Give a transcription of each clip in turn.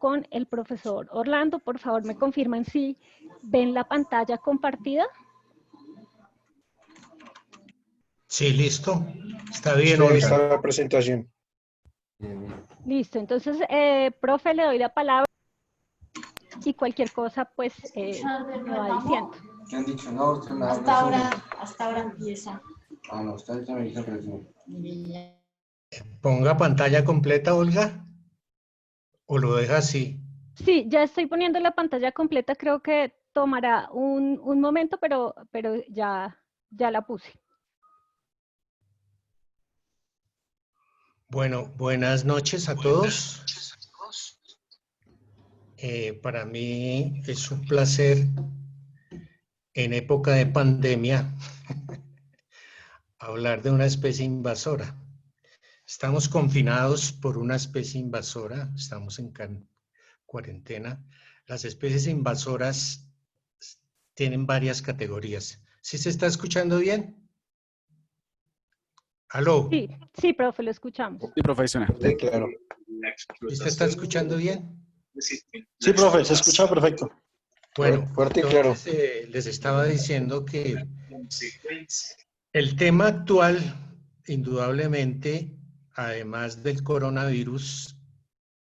con el profesor Orlando. Por favor, me confirman si ven la pantalla compartida. Sí, listo. Está bien, Ahí está Olga. la presentación. Listo, entonces, profe, le doy la palabra y cualquier cosa, pues, me va diciendo. ¿Qué han dicho? No, usted me hasta ahora empieza. Ah, no, usted me dice, pero sí. Ponga pantalla completa, Olga. ¿O lo deja así? Sí, ya estoy poniendo la pantalla completa, creo que tomará un momento, pero ya la puse. Bueno, buenas noches a todos. Para mí es un placer en época de pandemia hablar de una especie invasora. Estamos confinados por una especie invasora, estamos en cuarentena. Las especies invasoras tienen varias categorías. ¿Sí se está escuchando bien? ¿Aló? Sí, sí, profe, lo escuchamos. Sí, profesional. Sí, claro. ¿Usted está escuchando bien? Sí, profe, se escucha perfecto. Bueno, Fuerte y claro. entonces, les estaba diciendo que el tema actual, indudablemente, además del coronavirus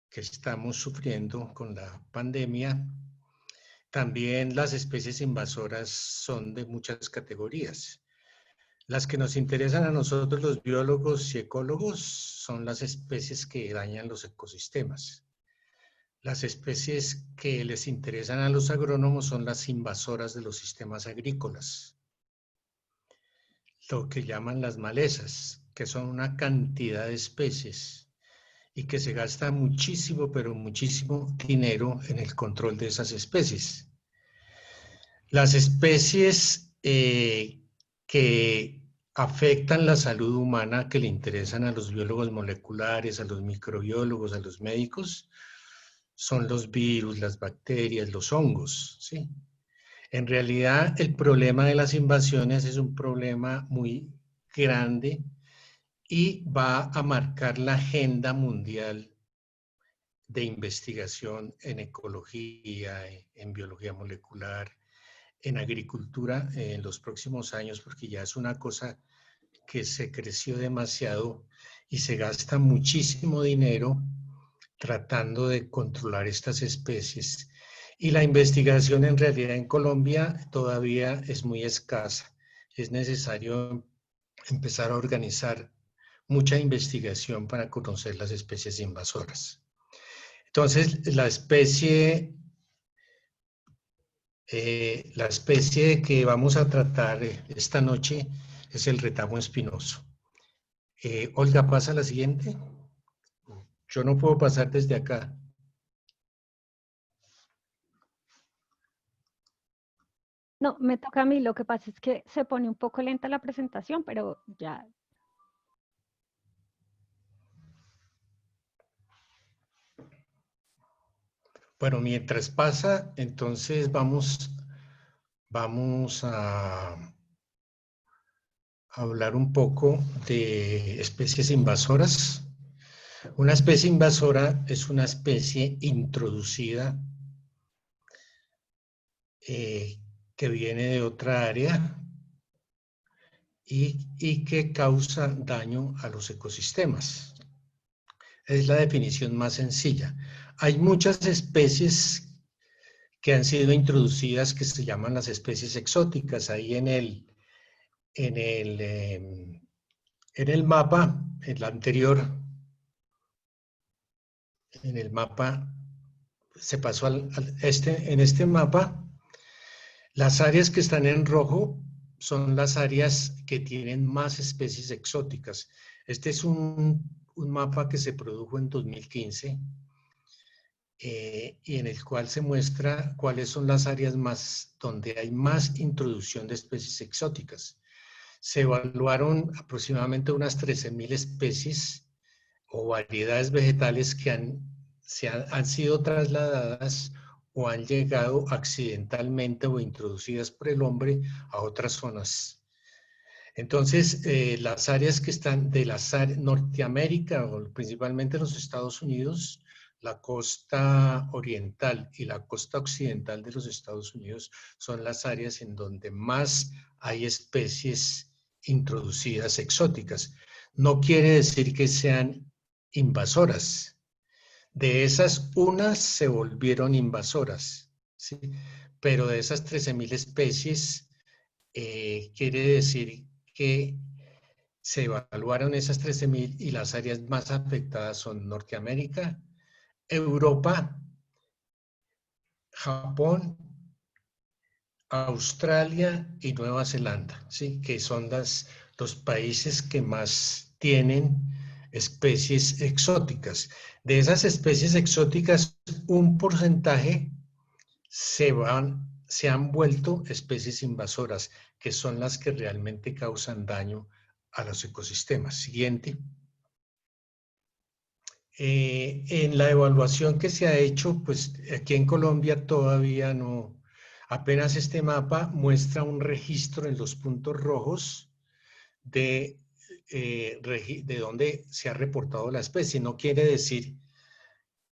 que estamos sufriendo con la pandemia, también las especies invasoras son de muchas categorías. Las que nos interesan a nosotros los biólogos y ecólogos son las especies que dañan los ecosistemas. Las especies que les interesan a los agrónomos son las invasoras de los sistemas agrícolas. Lo que llaman las malezas, que son una cantidad de especies y que se gasta muchísimo, pero muchísimo dinero en el control de esas especies. Las especies que afectan la salud humana, que le interesan a los biólogos moleculares, a los microbiólogos, a los médicos, son los virus, las bacterias, los hongos, ¿sí? En realidad, el problema de las invasiones es un problema muy grande y va a marcar la agenda mundial de investigación en ecología, en biología molecular, en agricultura en los próximos años, porque ya es una cosa que se creció demasiado y se gasta muchísimo dinero tratando de controlar estas especies. Y la investigación en realidad en Colombia todavía es muy escasa. Es necesario empezar a organizar mucha investigación para conocer las especies invasoras. Entonces, la especie que vamos a tratar esta noche es el retamo espinoso. Olga, pasa a la siguiente. Yo no puedo pasar desde acá. No, me toca a mí, lo que pasa es que se pone un poco lenta la presentación, pero ya. Bueno, mientras pasa, entonces vamos a hablar un poco de especies invasoras. Una especie invasora es una especie introducida que viene de otra área y que causa daño a los ecosistemas. Es la definición más sencilla. Hay muchas especies que han sido introducidas que se llaman las especies exóticas. Ahí en el mapa, en el anterior, en el mapa, se pasó en este mapa, las áreas que están en rojo son las áreas que tienen más especies exóticas. Este es un mapa que se produjo en 2015 y en el cual se muestra cuáles son las áreas donde hay más introducción de especies exóticas. Se evaluaron aproximadamente unas 13.000 especies o variedades vegetales que han sido trasladadas o han llegado accidentalmente o introducidas por el hombre a otras zonas. Entonces, las áreas que están de Norteamérica, o principalmente los Estados Unidos, la costa oriental y la costa occidental de los Estados Unidos son las áreas en donde más hay especies introducidas exóticas. No quiere decir que sean invasoras. De esas, unas se volvieron invasoras, ¿sí? Pero de esas 13.000 especies, quiere decir que se evaluaron esas 13.000 y las áreas más afectadas son Norteamérica, Europa, Japón, Australia y Nueva Zelanda, ¿sí? Que son los países que más tienen especies exóticas. De esas especies exóticas, un porcentaje se han vuelto especies invasoras, que son las que realmente causan daño a los ecosistemas. Siguiente. En la evaluación que se ha hecho, pues aquí en Colombia todavía no, apenas este mapa muestra un registro en los puntos rojos de donde se ha reportado la especie. No quiere decir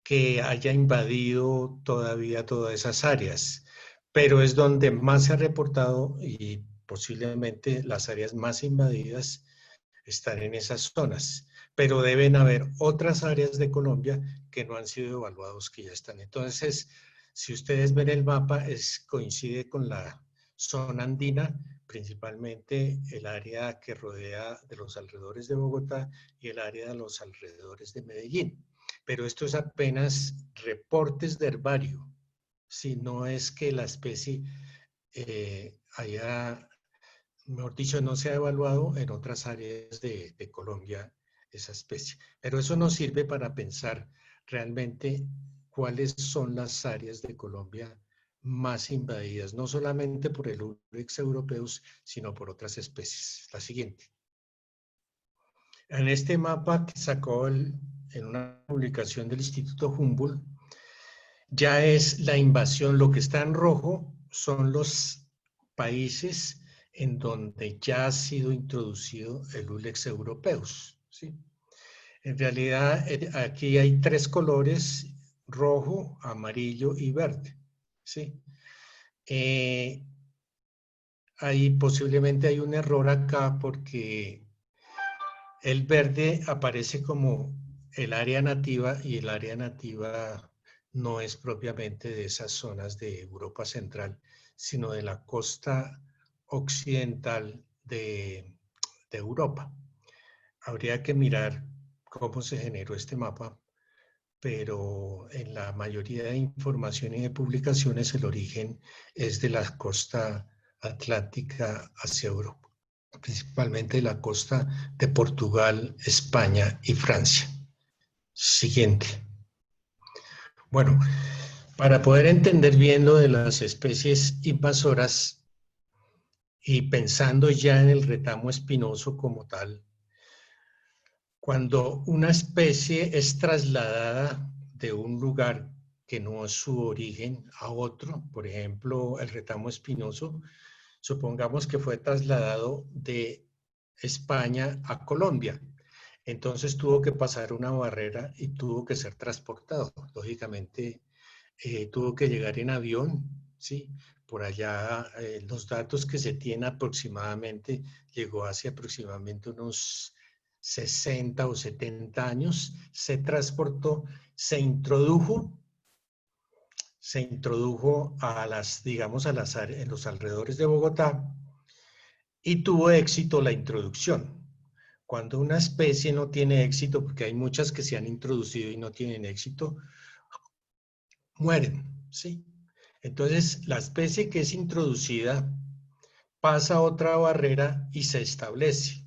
que haya invadido todavía todas esas áreas, pero es donde más se ha reportado y posiblemente las áreas más invadidas están en esas zonas, pero deben haber otras áreas de Colombia que no han sido evaluados que ya están. Entonces, si ustedes ven el mapa, coincide con la zona andina, principalmente el área que rodea de los alrededores de Bogotá y el área de los alrededores de Medellín. Pero esto es apenas reportes de herbario, si no es que la especie haya, mejor dicho, no se ha evaluado en otras áreas de Colombia esa especie. Pero eso nos sirve para pensar realmente cuáles son las áreas de Colombia más invadidas, no solamente por el Urex europeus, sino por otras especies. La siguiente. En este mapa que sacó en una publicación del Instituto Humboldt, ya es la invasión. Lo que está en rojo son los países en donde ya ha sido introducido el Ulex europeus, ¿sí? En realidad, aquí hay 3 colores: rojo, amarillo y verde, ¿sí? Posiblemente hay un error acá porque el verde aparece como el área nativa y el área nativa no es propiamente de esas zonas de Europa Central, sino de la costa occidental de Europa. Habría que mirar cómo se generó este mapa, pero en la mayoría de información y de publicaciones el origen es de la costa atlántica hacia Europa, principalmente de la costa de Portugal, España y Francia. Siguiente. Bueno, para poder entender bien lo de las especies invasoras y pensando ya en el retamo espinoso como tal, cuando una especie es trasladada de un lugar que no es su origen a otro, por ejemplo, el retamo espinoso, supongamos que fue trasladado de España a Colombia. Entonces tuvo que pasar una barrera y tuvo que ser transportado. Lógicamente, tuvo que llegar en avión, ¿sí? Por allá, los datos que se tienen aproximadamente, llegó hace aproximadamente unos 60 o 70 años, se transportó, se introdujo a las, digamos, en los alrededores de Bogotá y tuvo éxito la introducción. Cuando una especie no tiene éxito, porque hay muchas que se han introducido y no tienen éxito, mueren, ¿sí? Entonces, la especie que es introducida pasa a otra barrera y se establece.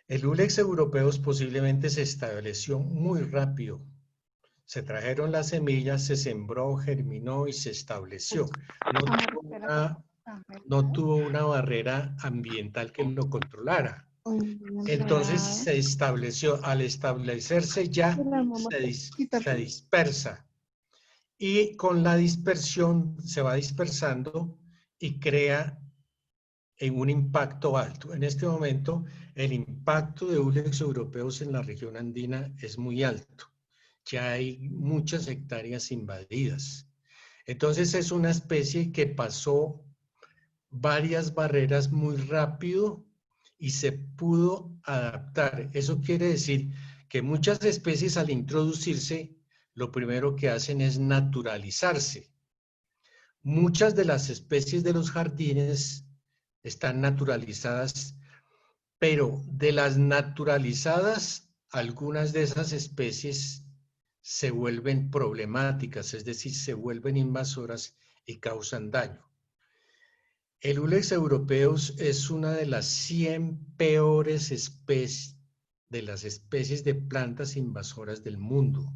El Ulex europeus posiblemente se estableció muy rápido. Se trajeron las semillas, se sembró, germinó y se estableció. No tuvo una barrera ambiental que lo controlara. Entonces se estableció. Al establecerse ya se dispersa. Y con la dispersión se va dispersando y crea en un impacto alto. En este momento, el impacto de Ulex europeus en la región andina es muy alto. ya hay muchas hectáreas invadidas. Entonces es una especie que pasó varias barreras muy rápido y se pudo adaptar. Eso quiere decir que muchas especies al introducirse, lo primero que hacen es naturalizarse. Muchas de las especies de los jardines están naturalizadas, pero de las naturalizadas, algunas de esas especies se vuelven problemáticas, es decir, se vuelven invasoras y causan daño. El Ulex europeus es una de las 100 peores especies de las especies de plantas invasoras del mundo.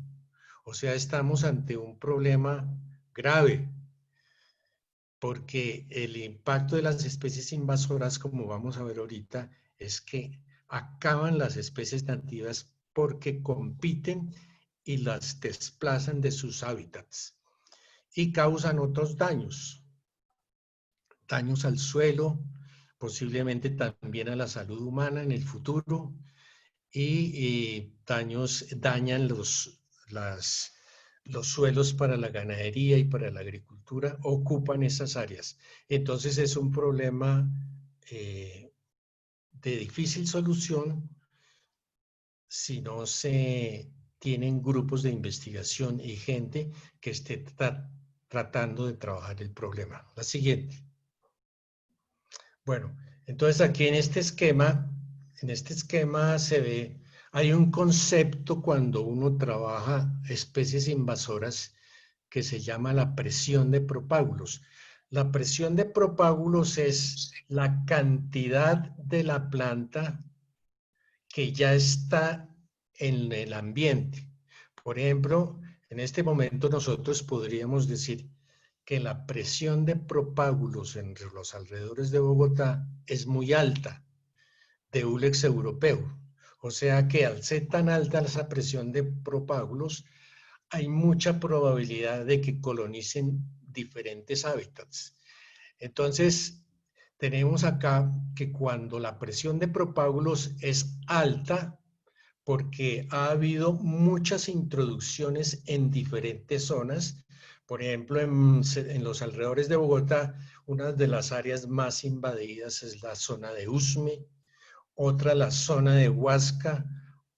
O sea, estamos ante un problema grave, porque el impacto de las especies invasoras, como vamos a ver ahorita, es que acaban las especies nativas porque compiten y las desplazan de sus hábitats y causan otros daños. Daños al suelo, posiblemente también a la salud humana en el futuro, y dañan los suelos para la ganadería y para la agricultura, ocupan esas áreas. Entonces es un problema de difícil solución si no se tienen grupos de investigación y gente que esté tratando de trabajar el problema. La siguiente. Bueno, entonces aquí en este esquema se ve, hay un concepto cuando uno trabaja especies invasoras que se llama la presión de propágulos. La presión de propágulos es la cantidad de la planta que ya está en el ambiente. Por ejemplo, en este momento nosotros podríamos decir que la presión de propágulos en los alrededores de Bogotá es muy alta, de Ulex europeo. O sea que al ser tan alta esa presión de propágulos, hay mucha probabilidad de que colonicen diferentes hábitats. Entonces, tenemos acá que cuando la presión de propágulos es alta, porque ha habido muchas introducciones en diferentes zonas. Por ejemplo, en los alrededores de Bogotá, una de las áreas más invadidas es la zona de Usme, otra la zona de Huasca,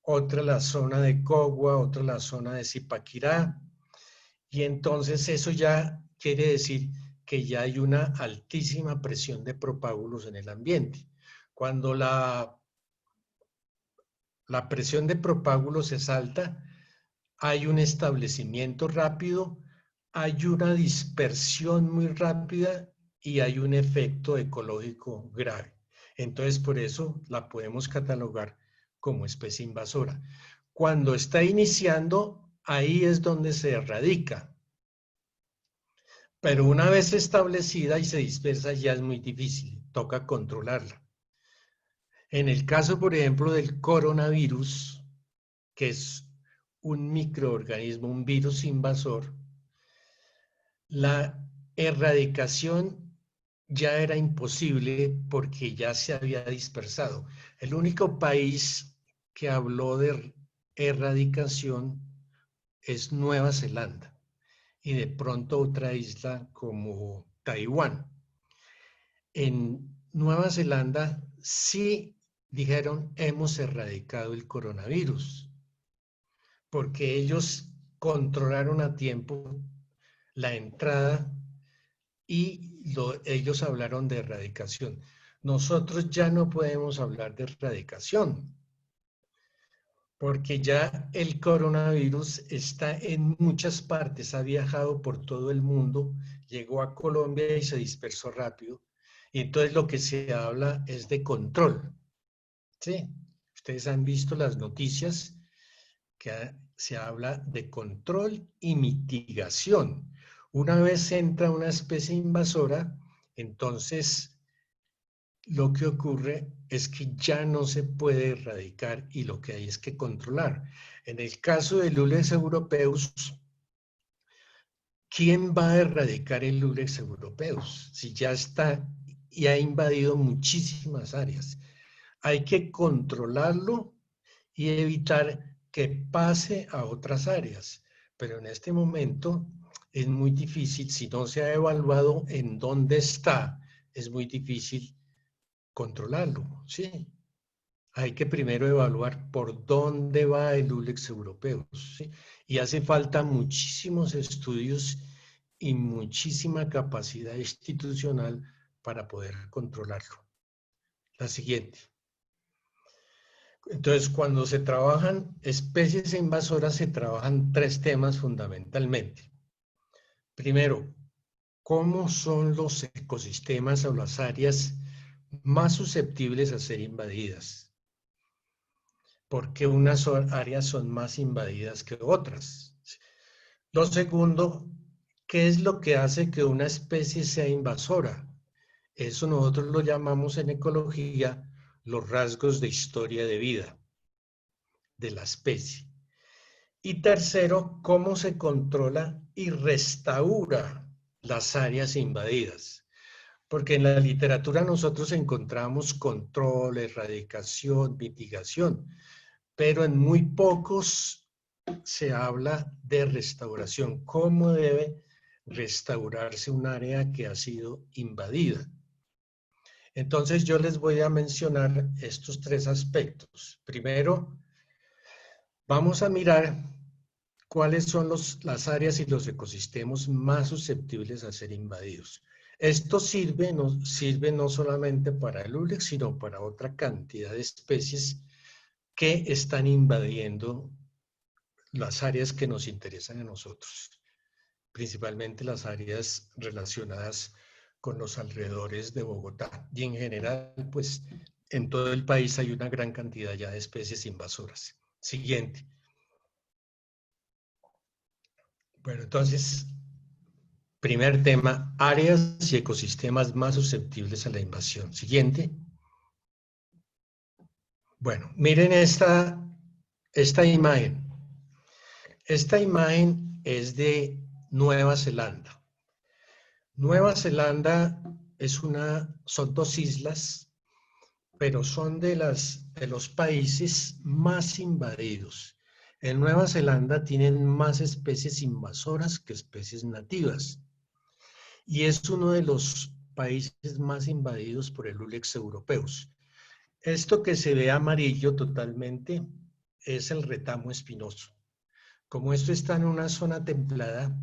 otra la zona de Cogua, otra la zona de Zipaquirá. Y entonces eso ya quiere decir que ya hay una altísima presión de propágulos en el ambiente. Cuando la presión de propágulos es alta, hay un establecimiento rápido, hay una dispersión muy rápida y hay un efecto ecológico grave. Entonces, por eso la podemos catalogar como especie invasora. Cuando está iniciando, ahí es donde se erradica. Pero una vez establecida y se dispersa, ya es muy difícil, toca controlarla. En el caso, por ejemplo, del coronavirus, que es un microorganismo, un virus invasor, la erradicación ya era imposible porque ya se había dispersado. El único país que habló de erradicación es Nueva Zelanda y de pronto otra isla como Taiwán. En Nueva Zelanda sí dijeron hemos erradicado el coronavirus porque ellos controlaron a tiempo la entrada y ellos hablaron de erradicación. Nosotros ya no podemos hablar de erradicación porque ya el coronavirus está en muchas partes, ha viajado por todo el mundo, llegó a Colombia y se dispersó rápido. Y entonces lo que se habla es de control. ¿Sí? Ustedes han visto las noticias que se habla de control y mitigación. Una vez entra una especie invasora, entonces lo que ocurre es que ya no se puede erradicar y lo que hay es que controlar. En el caso del Ulex europeus, ¿quién va a erradicar el Ulex europeus? Si ya está y ha invadido muchísimas áreas. Hay que controlarlo y evitar que pase a otras áreas, pero en este momento es muy difícil, si no se ha evaluado en dónde está, es muy difícil controlarlo, ¿sí? Hay que primero evaluar por dónde va el ULEX europeo, ¿sí? Y hace falta muchísimos estudios y muchísima capacidad institucional para poder controlarlo. La siguiente. Entonces, cuando se trabajan especies invasoras, se trabajan 3 temas fundamentalmente. Primero, ¿cómo son los ecosistemas o las áreas más susceptibles a ser invadidas? ¿Por qué unas áreas son más invadidas que otras? Lo segundo, ¿qué es lo que hace que una especie sea invasora? Eso nosotros lo llamamos en ecología los rasgos de historia de vida de la especie. Y tercero, ¿cómo se controla y restaura las áreas invadidas? Porque en la literatura nosotros encontramos control, erradicación, mitigación, pero en muy pocos se habla de restauración. ¿Cómo debe restaurarse un área que ha sido invadida? Entonces yo les voy a mencionar estos 3 aspectos. Primero, vamos a mirar cuáles son las áreas y los ecosistemas más susceptibles a ser invadidos. Esto sirve no solamente para el ULEX, sino para otra cantidad de especies que están invadiendo las áreas que nos interesan a nosotros, principalmente las áreas relacionadas con los alrededores de Bogotá. Y en general, pues, en todo el país hay una gran cantidad ya de especies invasoras. Siguiente. Bueno, entonces, primer tema, áreas y ecosistemas más susceptibles a la invasión. Siguiente. Bueno, miren esta imagen. Esta imagen es de Nueva Zelanda. Nueva Zelanda son 2 islas, pero son de los países más invadidos. En Nueva Zelanda tienen más especies invasoras que especies nativas. Y es uno de los países más invadidos por el ULEX europeos. Esto que se ve amarillo totalmente es el retamo espinoso. Como esto está en una zona templada,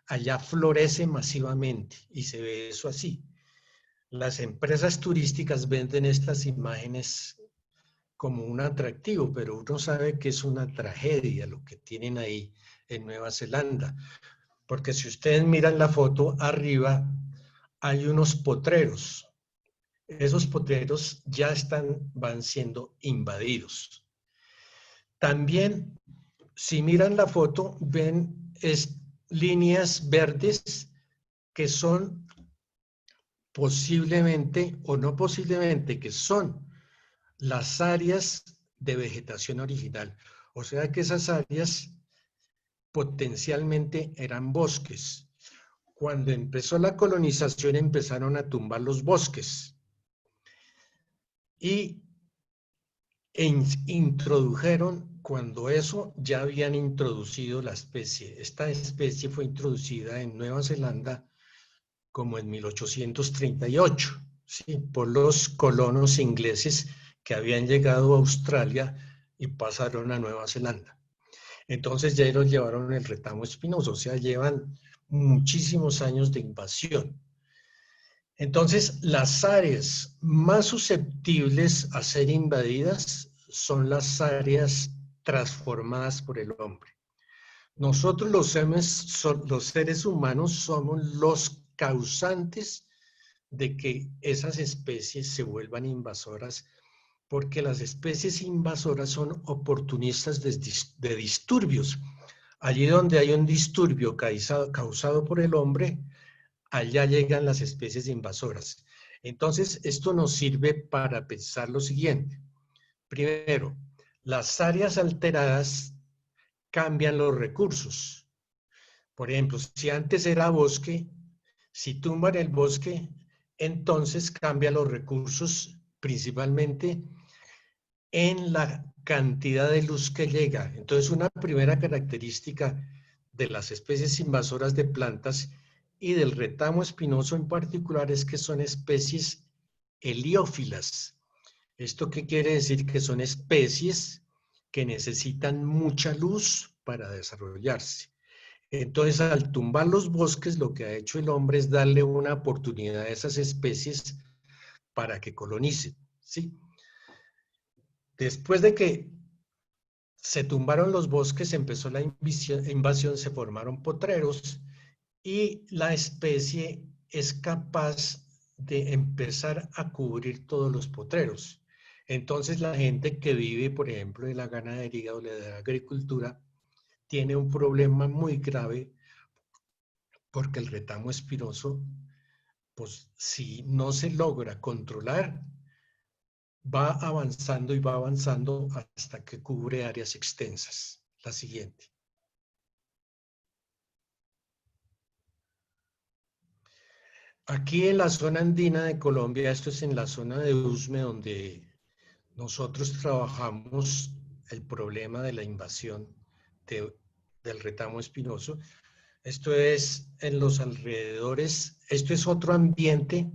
allá florece masivamente y se ve eso así. Las empresas turísticas venden estas imágenes como un atractivo, pero uno sabe que es una tragedia lo que tienen ahí en Nueva Zelanda. Porque si ustedes miran la foto arriba, hay unos potreros. Esos potreros ya van siendo invadidos. También, si miran la foto, ven líneas verdes que son posiblemente o no posiblemente, que son las áreas de vegetación original. O sea que esas áreas potencialmente eran bosques. Cuando empezó la colonización empezaron a tumbar los bosques y introdujeron, cuando eso ya habían introducido la especie. Esta especie fue introducida en Nueva Zelanda como en 1838, ¿sí? Por los colonos ingleses que habían llegado a Australia y pasaron a Nueva Zelanda. Entonces ya ellos llevaron el retamo espinoso, o sea, llevan muchísimos años de invasión. Entonces, las áreas más susceptibles a ser invadidas son las áreas transformadas por el hombre. Nosotros los seres humanos somos los causantes de que esas especies se vuelvan invasoras, porque las especies invasoras son oportunistas de disturbios. Allí donde hay un disturbio causado por el hombre, allá llegan las especies invasoras. Entonces, esto nos sirve para pensar lo siguiente. Primero, las áreas alteradas cambian los recursos. Por ejemplo, si antes era bosque, si tumban el bosque, entonces cambian los recursos principalmente en la cantidad de luz que llega. Entonces, una primera característica de las especies invasoras de plantas y del retamo espinoso en particular es que son especies heliófilas. ¿Esto qué quiere decir? Que son especies que necesitan mucha luz para desarrollarse. Entonces, al tumbar los bosques, lo que ha hecho el hombre es darle una oportunidad a esas especies para que colonicen, ¿sí? Después de que se tumbaron los bosques, empezó la invasión, se formaron potreros y la especie es capaz de empezar a cubrir todos los potreros. Entonces, la gente que vive, por ejemplo, de la ganadería o de la agricultura, tiene un problema muy grave porque el retamo espinoso, pues si no se logra controlar, va avanzando y va avanzando hasta que cubre áreas extensas. La siguiente. Aquí en la zona andina de Colombia, esto es en la zona de Usme, donde nosotros trabajamos el problema de la invasión del retamo espinoso. Esto es en los alrededores, esto es otro ambiente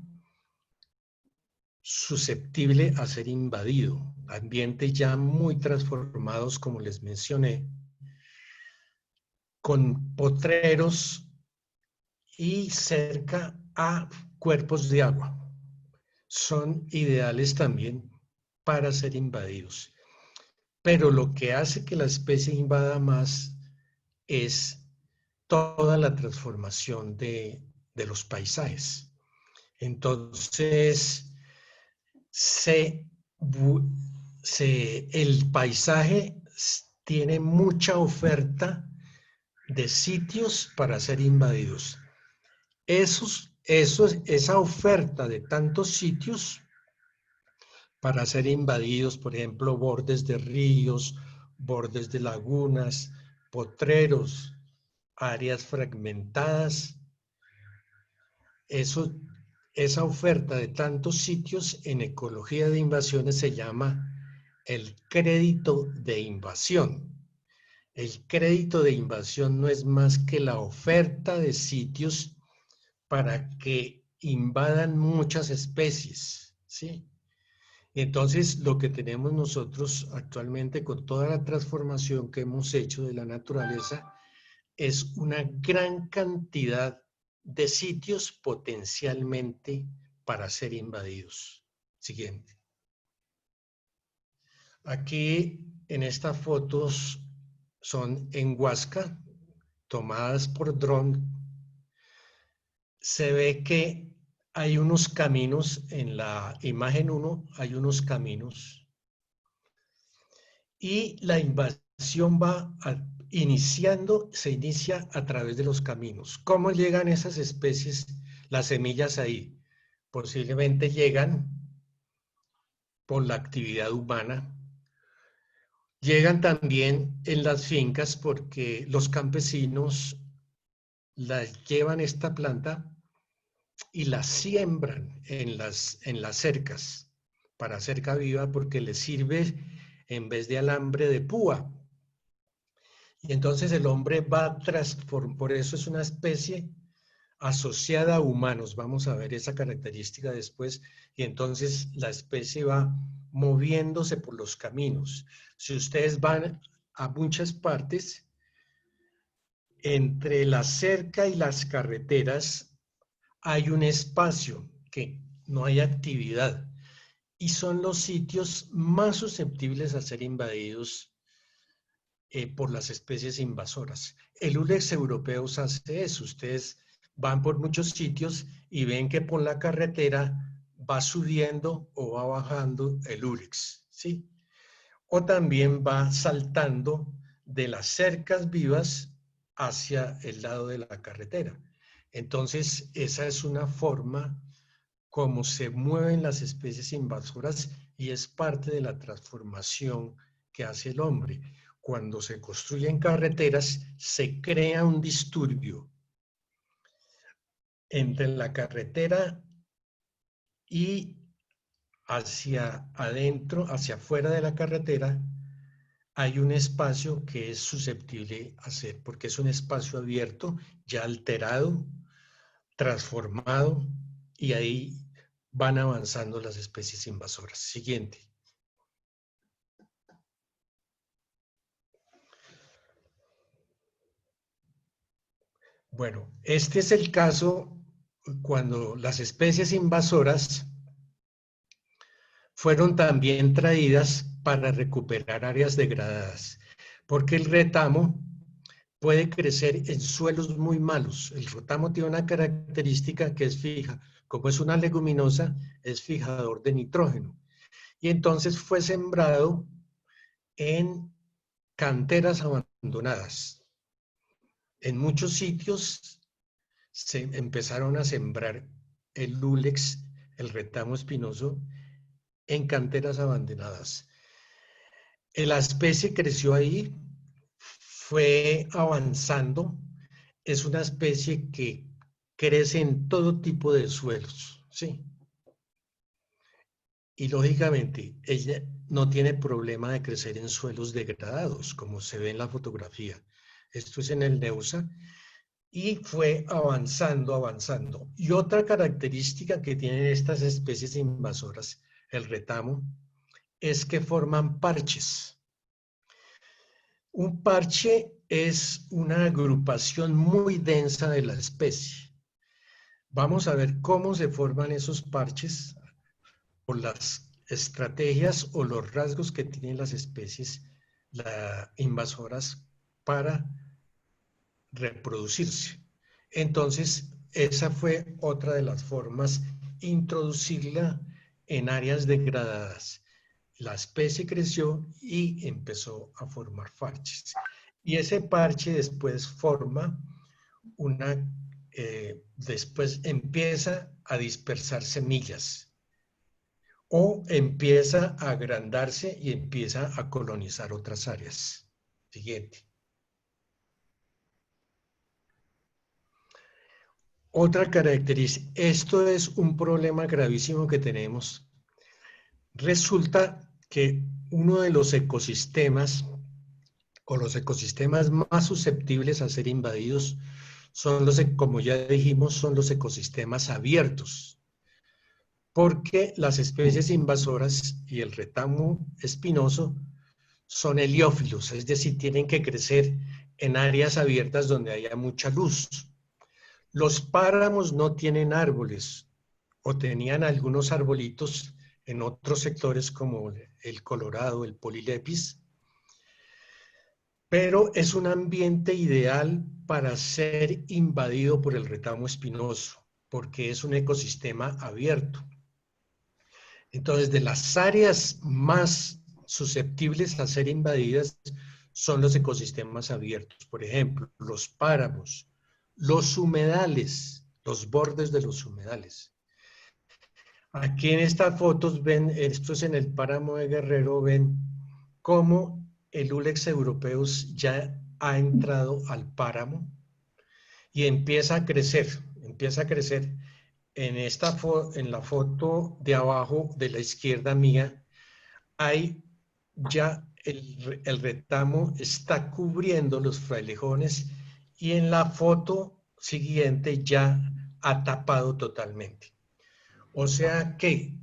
susceptible a ser invadido, ambientes ya muy transformados, como les mencioné, con potreros y cerca a cuerpos de agua. Son ideales también para ser invadidos. Pero lo que hace que la especie invada más es toda la transformación de los paisajes. Entonces, el paisaje tiene mucha oferta de sitios para ser invadidos. Esa oferta de tantos sitios para ser invadidos, por ejemplo, bordes de ríos, bordes de lagunas, potreros, áreas fragmentadas, esa oferta de tantos sitios en ecología de invasiones se llama el crédito de invasión. El crédito de invasión no es más que la oferta de sitios para que invadan muchas especies, ¿sí? Entonces, lo que tenemos nosotros actualmente con toda la transformación que hemos hecho de la naturaleza es una gran cantidad de sitios potencialmente para ser invadidos. Siguiente. Aquí en estas fotos son en Huasca, tomadas por dron. Se ve que hay unos caminos, en la imagen 1 hay unos caminos y la invasión se inicia a través de los caminos. ¿Cómo llegan esas especies, las semillas ahí? Posiblemente llegan por la actividad humana. Llegan también en las fincas porque los campesinos llevan esta planta y la siembran en las cercas para cerca viva porque les sirve en vez de alambre de púa. Y entonces el hombre va a transformar, por eso es una especie asociada a humanos. Vamos a ver esa característica después. Y entonces la especie va moviéndose por los caminos. Si ustedes van a muchas partes, entre la cerca y las carreteras hay un espacio que no hay actividad. Y son los sitios más susceptibles a ser invadidos por las especies invasoras. El Ulex europeo hace eso. Ustedes van por muchos sitios y ven que por la carretera va subiendo o va bajando el Ulex, ¿sí? O también va saltando de las cercas vivas hacia el lado de la carretera. Entonces, esa es una forma como se mueven las especies invasoras y es parte de la transformación que hace el hombre. Cuando se construyen carreteras, se crea un disturbio entre la carretera y hacia adentro, hacia afuera de la carretera, hay un espacio que es susceptible a ser, porque es un espacio abierto, ya alterado, transformado, y ahí van avanzando las especies invasoras. Siguiente. Bueno, este es el caso cuando las especies invasoras fueron también traídas para recuperar áreas degradadas, porque el retamo puede crecer en suelos muy malos. El retamo tiene una característica que es fija. Como es una leguminosa, es fijador de nitrógeno. Y entonces fue sembrado en canteras abandonadas. En muchos sitios se empezaron a sembrar el lúlex, el retamo espinoso, en canteras abandonadas. La especie creció ahí, fue avanzando. Es una especie que crece en todo tipo de suelos, ¿sí? Y lógicamente, ella no tiene problema de crecer en suelos degradados, como se ve en la fotografía. Esto es en el Neusa. Y fue avanzando, avanzando. Y otra característica que tienen estas especies invasoras, el retamo, es que forman parches. Un parche es una agrupación muy densa de la especie. Vamos a ver cómo se forman esos parches por las estrategias o los rasgos que tienen las especies invasoras para reproducirse. Entonces, esa fue otra de las formas, introducirla en áreas degradadas. La especie creció y empezó a formar parches. Y ese parche después forma después empieza a dispersar semillas o empieza a agrandarse y empieza a colonizar otras áreas. Siguiente. Otra característica, esto es un problema gravísimo que tenemos. Resulta que uno de los ecosistemas o los ecosistemas más susceptibles a ser invadidos son como ya dijimos, son los ecosistemas abiertos. Porque las especies invasoras y el retamo espinoso son heliófilos, es decir, tienen que crecer en áreas abiertas donde haya mucha luz. Los páramos no tienen árboles, o tenían algunos arbolitos en otros sectores como el Colorado, el Polilepis, pero es un ambiente ideal para ser invadido por el retamo espinoso, porque es un ecosistema abierto. Entonces, de las áreas más susceptibles a ser invadidas son los ecosistemas abiertos. Por ejemplo, los páramos, los humedales, los bordes de los humedales. Aquí en estas fotos ven, esto es en el páramo de Guerrero, ven cómo el Ulex europeus ya ha entrado al páramo y empieza a crecer, en la foto de abajo de la izquierda mía, hay ya el retamo está cubriendo los frailejones y en la foto siguiente ya ha tapado totalmente. O sea que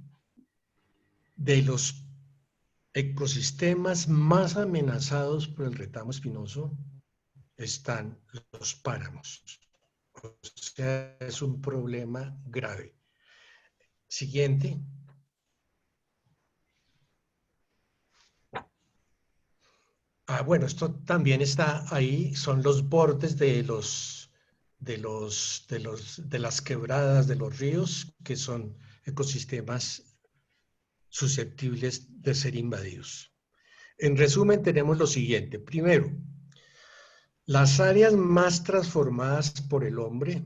de los ecosistemas más amenazados por el retamo espinoso están los páramos. O sea, es un problema grave. Siguiente. Bueno, esto también está ahí, son los bordes de las quebradas de los ríos, que son ecosistemas susceptibles de ser invadidos. En resumen, tenemos lo siguiente. Primero, las áreas más transformadas por el hombre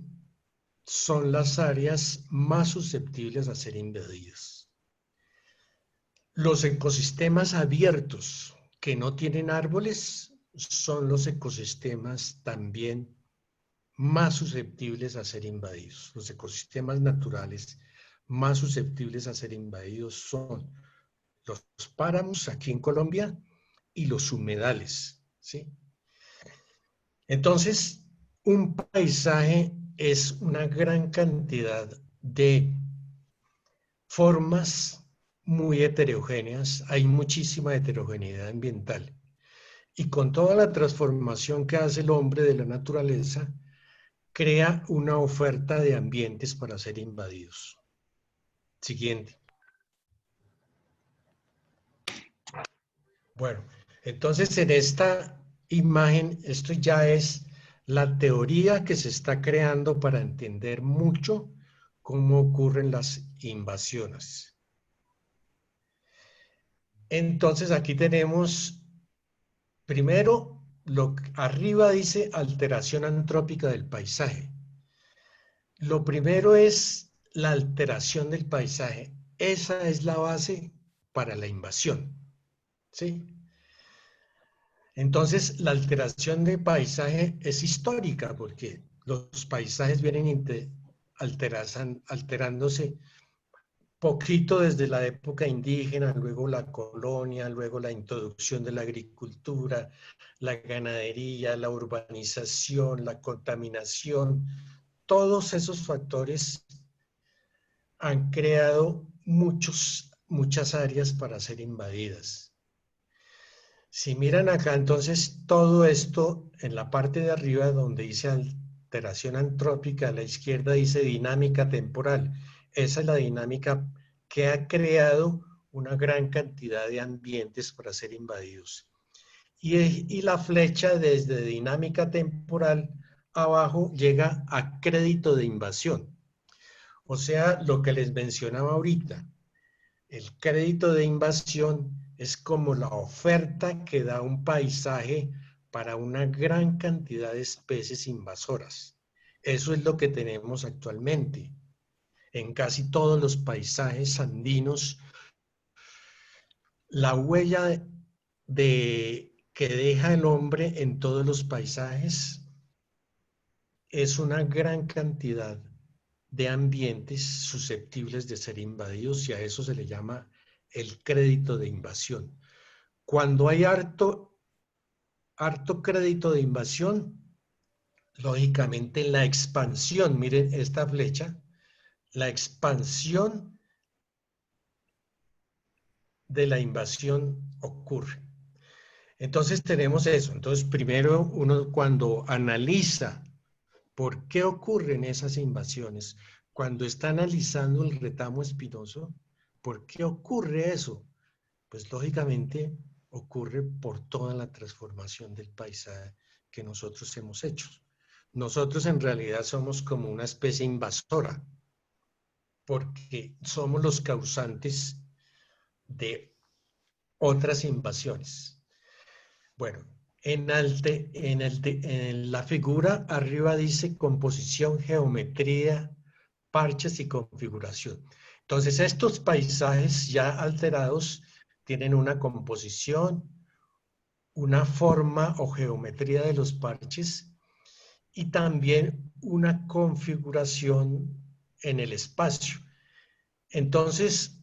son las áreas más susceptibles a ser invadidas. Los ecosistemas abiertos que no tienen árboles son los ecosistemas también más susceptibles a ser invadidos. Los ecosistemas naturales más susceptibles a ser invadidos son los páramos aquí en Colombia y los humedales, ¿sí? Entonces, un paisaje es una gran cantidad de formas muy heterogéneas, hay muchísima heterogeneidad ambiental. Y con toda la transformación que hace el hombre de la naturaleza, crea una oferta de ambientes para ser invadidos. Siguiente. Bueno, entonces en esta imagen, esto ya es la teoría que se está creando para entender mucho cómo ocurren las invasiones. Entonces aquí tenemos, primero, lo que arriba dice alteración antrópica del paisaje. Lo primero es la alteración del paisaje. Esa es la base para la invasión, ¿sí? Entonces, la alteración de paisaje es histórica porque los paisajes vienen alterándose poquito desde la época indígena, luego la colonia, luego la introducción de la agricultura, la ganadería, la urbanización, la contaminación. Todos esos factores han creado muchas áreas para ser invadidas. Si miran acá, entonces todo esto en la parte de arriba donde dice alteración antrópica, a la izquierda dice dinámica temporal. Esa es la dinámica que ha creado una gran cantidad de ambientes para ser invadidos. Y la flecha desde dinámica temporal abajo llega a crédito de invasión. O sea, lo que les mencionaba ahorita, el crédito de invasión es como la oferta que da un paisaje para una gran cantidad de especies invasoras. Eso es lo que tenemos actualmente. En casi todos los paisajes andinos, la huella que deja el hombre en todos los paisajes es una gran cantidad de ambientes susceptibles de ser invadidos y a eso se le llama el crédito de invasión. Cuando hay harto crédito de invasión, lógicamente la expansión, miren esta flecha, la expansión de la invasión ocurre. Entonces tenemos eso. Entonces primero uno cuando analiza por qué ocurren esas invasiones, cuando está analizando el retamo espinoso, ¿por qué ocurre eso? Pues lógicamente ocurre por toda la transformación del paisaje que nosotros hemos hecho. Nosotros en realidad somos como una especie invasora, porque somos los causantes de otras invasiones. Bueno, en la figura arriba dice composición, geometría, parches y configuración. Entonces estos paisajes ya alterados tienen una composición, una forma o geometría de los parches y también una configuración en el espacio. Entonces,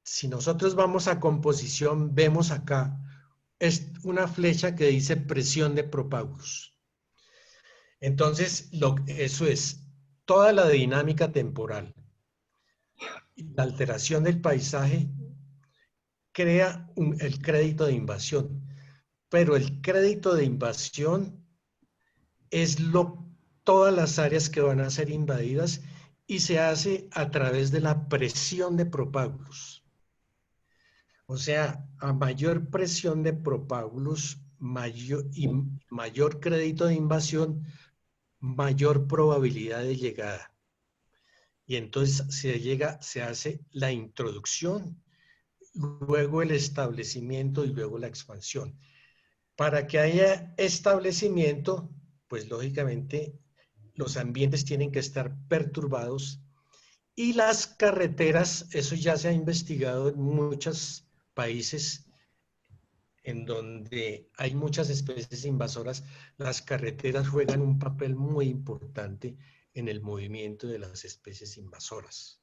si nosotros vamos a composición, vemos acá es una flecha que dice presión de propágulos. Entonces, eso es toda la dinámica temporal. Y la alteración del paisaje crea el crédito de invasión. Pero el crédito de invasión es todas las áreas que van a ser invadidas y se hace a través de la presión de propágulos. O sea, a mayor presión de propágulos mayor crédito de invasión, mayor probabilidad de llegada. Y entonces se hace la introducción, luego el establecimiento y luego la expansión. Para que haya establecimiento, pues lógicamente los ambientes tienen que estar perturbados y las carreteras, eso ya se ha investigado en muchos países en donde hay muchas especies invasoras, las carreteras juegan un papel muy importante en el movimiento de las especies invasoras.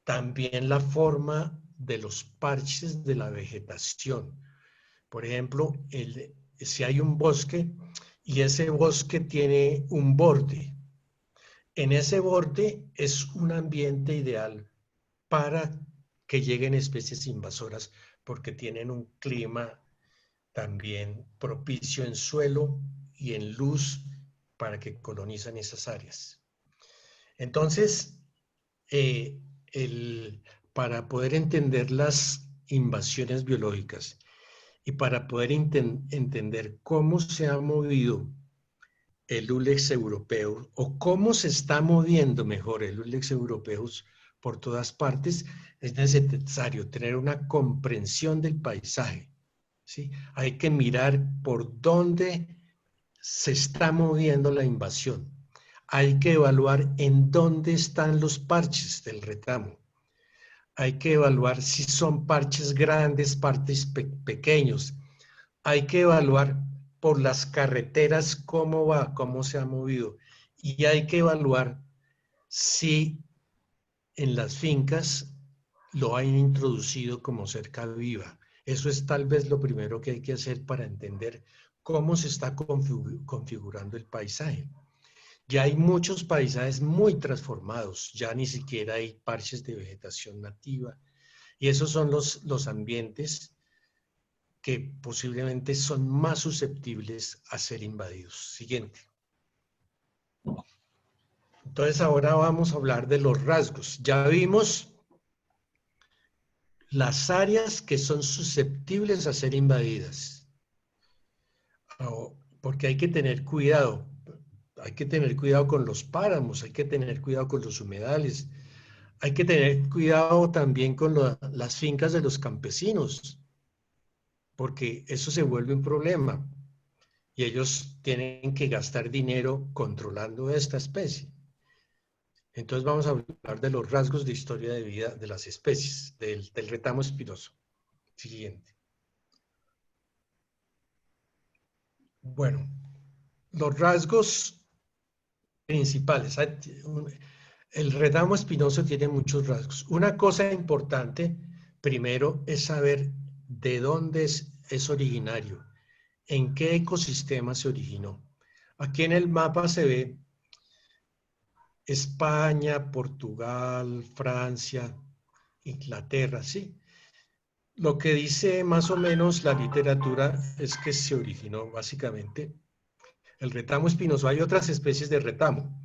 También la forma de los parches de la vegetación. Por ejemplo, si hay un bosque y ese bosque tiene un borde, en ese borde es un ambiente ideal para que lleguen especies invasoras porque tienen un clima también propicio en suelo y en luz para que colonizan esas áreas. Entonces, eh, para poder entender las invasiones biológicas y para poder entender cómo se ha movido el Ulex europeo o cómo se está moviendo mejor el Ulex europeo por todas partes, es necesario tener una comprensión del paisaje, ¿sí? Hay que mirar por dónde se está moviendo la invasión. Hay que evaluar en dónde están los parches del retamo. Hay que evaluar si son parches grandes, parches pequeños. Hay que evaluar por las carreteras cómo va, cómo se ha movido. Y hay que evaluar si en las fincas lo han introducido como cerca viva. Eso es tal vez lo primero que hay que hacer para entender cómo se está configurando el paisaje. Ya hay muchos paisajes muy transformados, ya ni siquiera hay parches de vegetación nativa. Y esos son los ambientes que posiblemente son más susceptibles a ser invadidos. Siguiente. Entonces ahora vamos a hablar de los rasgos. Ya vimos las áreas que son susceptibles a ser invadidas. Porque hay que tener cuidado. Hay que tener cuidado con los páramos, hay que tener cuidado con los humedales, hay que tener cuidado también con las fincas de los campesinos, porque eso se vuelve un problema y ellos tienen que gastar dinero controlando esta especie. Entonces vamos a hablar de los rasgos de historia de vida de las especies, del retamo espinoso. Siguiente. Bueno, los rasgos principales. El retamo espinoso tiene muchos rasgos. Una cosa importante, primero, es saber de dónde es originario, en qué ecosistema se originó. Aquí en el mapa se ve España, Portugal, Francia, Inglaterra, ¿sí? Lo que dice más o menos la literatura es que se originó básicamente el retamo espinoso. Hay otras especies de retamo.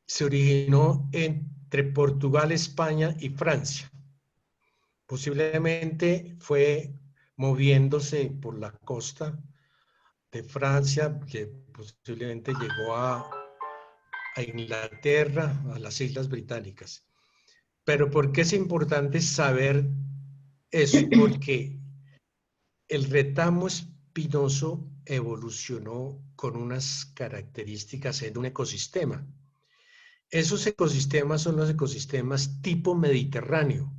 Se originó entre Portugal, España y Francia. Posiblemente fue moviéndose por la costa de Francia, que posiblemente llegó a Inglaterra, a las Islas Británicas. Pero ¿por qué es importante saber eso? Porque el retamo espinoso evolucionó con unas características en un ecosistema. Esos ecosistemas son los ecosistemas tipo mediterráneo.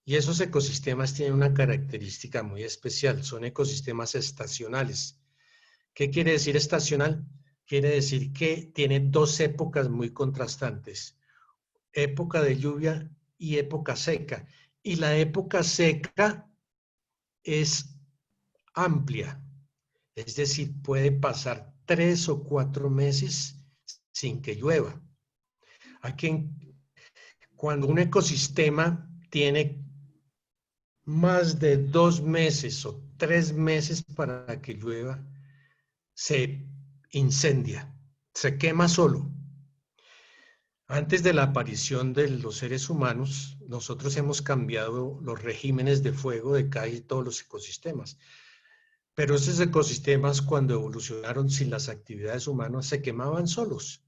Y esos ecosistemas tienen una característica muy especial, son ecosistemas estacionales. ¿Qué quiere decir estacional? Quiere decir que tiene dos épocas muy contrastantes, época de lluvia y época seca. Y la época seca es amplia, es decir, puede pasar 3 o 4 meses sin que llueva. Aquí, cuando un ecosistema tiene más de 2 meses o 3 meses para que llueva, se incendia, se quema solo. Antes de la aparición de los seres humanos, nosotros hemos cambiado los regímenes de fuego de casi todos los ecosistemas. Pero esos ecosistemas, cuando evolucionaron sin las actividades humanas, se quemaban solos,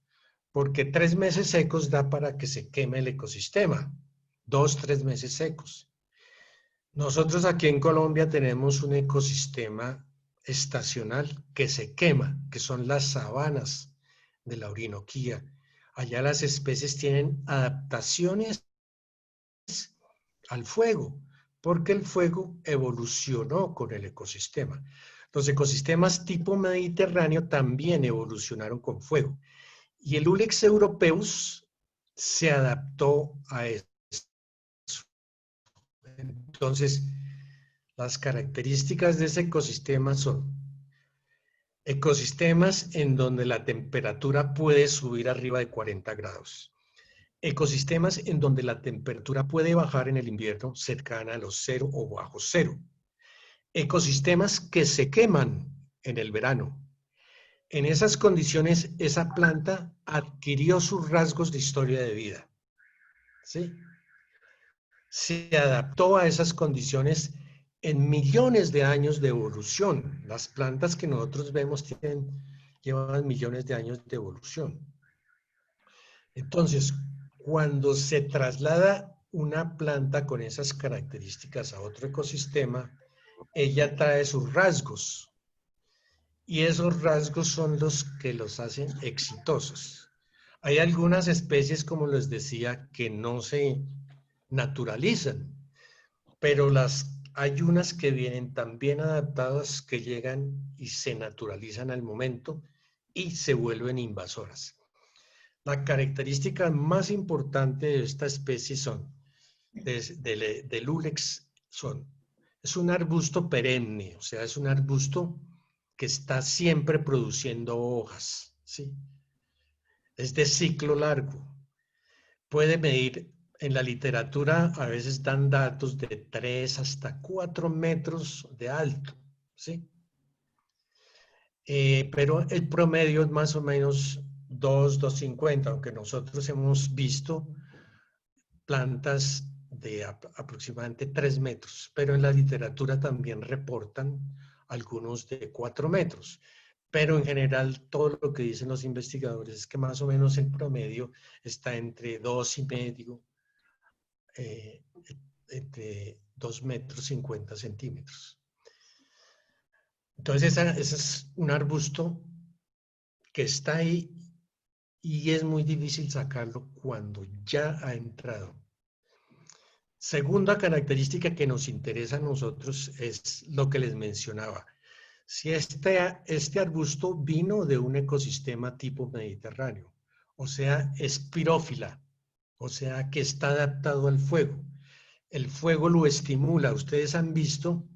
porque 3 meses secos da para que se queme el ecosistema, 2, 3 meses secos. Nosotros aquí en Colombia tenemos un ecosistema estacional que se quema, que son las sabanas de la Orinoquía. Allá las especies tienen adaptaciones al fuego, porque el fuego evolucionó con el ecosistema. Los ecosistemas tipo mediterráneo también evolucionaron con fuego. Y el Ulex europeus se adaptó a eso. Entonces, Las características de ese ecosistema son ecosistemas en donde la temperatura puede subir arriba de 40 grados. Ecosistemas en donde la temperatura puede bajar en el invierno cercana a los 0 o bajo 0. Ecosistemas que se queman en el verano. En esas condiciones, esa planta adquirió sus rasgos de historia de vida. ¿Sí? Se adaptó a esas condiciones en millones de años de evolución. Las plantas que nosotros vemos llevan millones de años de evolución. Entonces, cuando se traslada una planta con esas características a otro ecosistema, ella trae sus rasgos. Y esos rasgos son los que los hacen exitosos. Hay algunas especies, como les decía, que no se naturalizan, pero hay unas que vienen tan bien adaptadas que llegan y se naturalizan al momento y se vuelven invasoras. La característica más importante de esta especie del Ulex es un arbusto perenne, o sea, es un arbusto que está siempre produciendo hojas, ¿sí? Es de ciclo largo. Puede medir, en la literatura a veces dan datos de 3 hasta 4 metros de alto, ¿sí? Pero el promedio es más o menos 2,50, aunque nosotros hemos visto plantas de aproximadamente 3 metros, pero en la literatura también reportan algunos de 4 metros. Pero en general todo lo que dicen los investigadores es que más o menos el promedio está entre 2,5, entre 2,50 metros. Entonces ese es un arbusto que está ahí y es muy difícil sacarlo cuando ya ha entrado. Segunda característica que nos interesa a nosotros es lo que les mencionaba. Si este arbusto vino de un ecosistema tipo mediterráneo, o sea, es pirófila, o sea, que está adaptado al fuego. El fuego lo estimula. Ustedes han visto,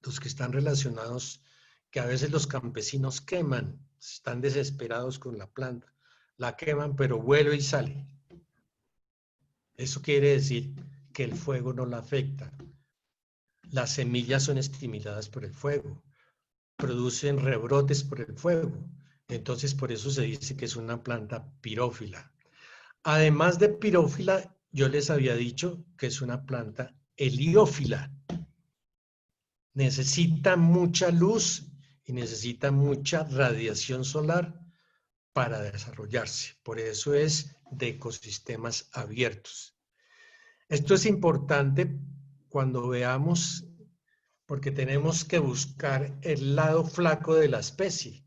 los que están relacionados, que a veces los campesinos queman, están desesperados con la planta, la queman, pero vuelve y sale. Eso quiere decir que el fuego no la afecta. Las semillas son estimuladas por el fuego, producen rebrotes por el fuego. Entonces, por eso se dice que es una planta pirófila. Además de pirófila, yo les había dicho que es una planta heliófila. Necesita mucha luz y necesita mucha radiación solar para desarrollarse. Por eso es de ecosistemas abiertos. Esto es importante cuando veamos, porque tenemos que buscar el lado flaco de la especie.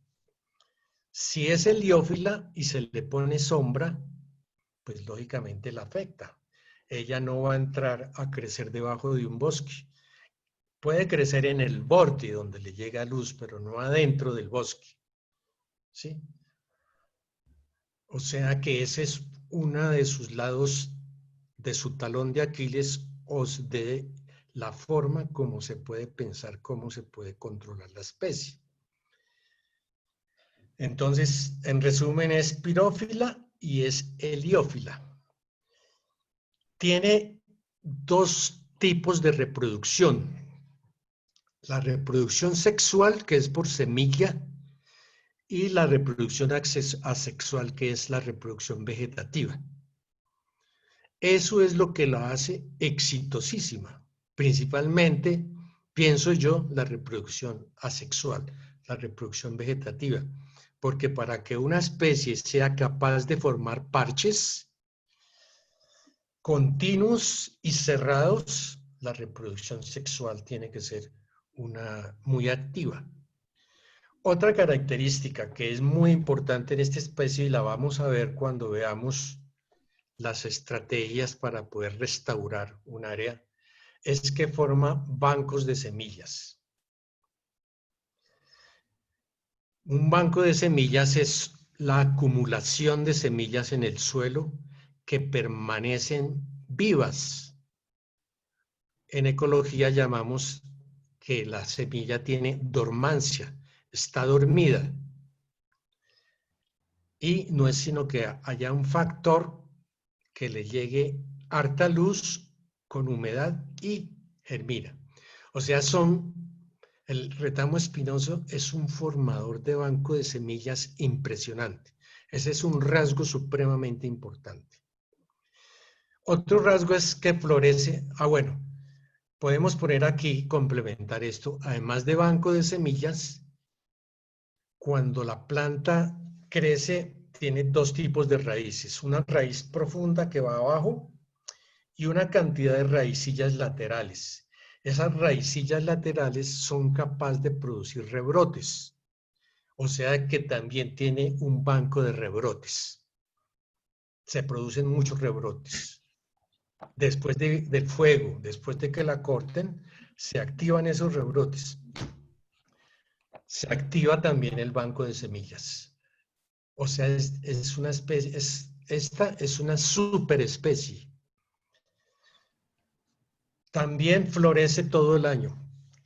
Si es heliófila y se le pone sombra, pues lógicamente la afecta. Ella no va a entrar a crecer debajo de un bosque. Puede crecer en el borde donde le llega luz, pero no adentro del bosque. ¿Sí? O sea que ese es uno de sus lados, de su talón de Aquiles, o de la forma como se puede pensar, cómo se puede controlar la especie. Entonces, en resumen, es pirófila y es heliófila. Tiene dos tipos de reproducción. La reproducción sexual, que es por semilla, y la reproducción asexual, que es la reproducción vegetativa. Eso es lo que la hace exitosísima. Principalmente, pienso yo, la reproducción asexual, la reproducción vegetativa. Porque para que una especie sea capaz de formar parches continuos y cerrados, la reproducción sexual tiene que ser muy activa. Otra característica que es muy importante en esta especie, y la vamos a ver cuando veamos las estrategias para poder restaurar un área, es que forma bancos de semillas. Un banco de semillas es la acumulación de semillas en el suelo que permanecen vivas en ecología llamamos que la semilla tiene dormancia, está dormida. Y no es sino que haya un factor que le llegue harta luz con humedad y germina. O sea, el retamo espinoso es un formador de banco de semillas impresionante. Ese es un rasgo supremamente importante. Otro rasgo es que florece, bueno, podemos poner aquí, complementar esto, además de banco de semillas, cuando la planta crece, tiene dos tipos de raíces, una raíz profunda que va abajo y una cantidad de raicillas laterales. Esas raicillas laterales son capaces de producir rebrotes, o sea que también tiene un banco de rebrotes. Se producen muchos rebrotes. Después del fuego, después de que la corten, se activan esos rebrotes. Se activa también el banco de semillas. O sea, es una especie, esta es una superespecie. También florece todo el año.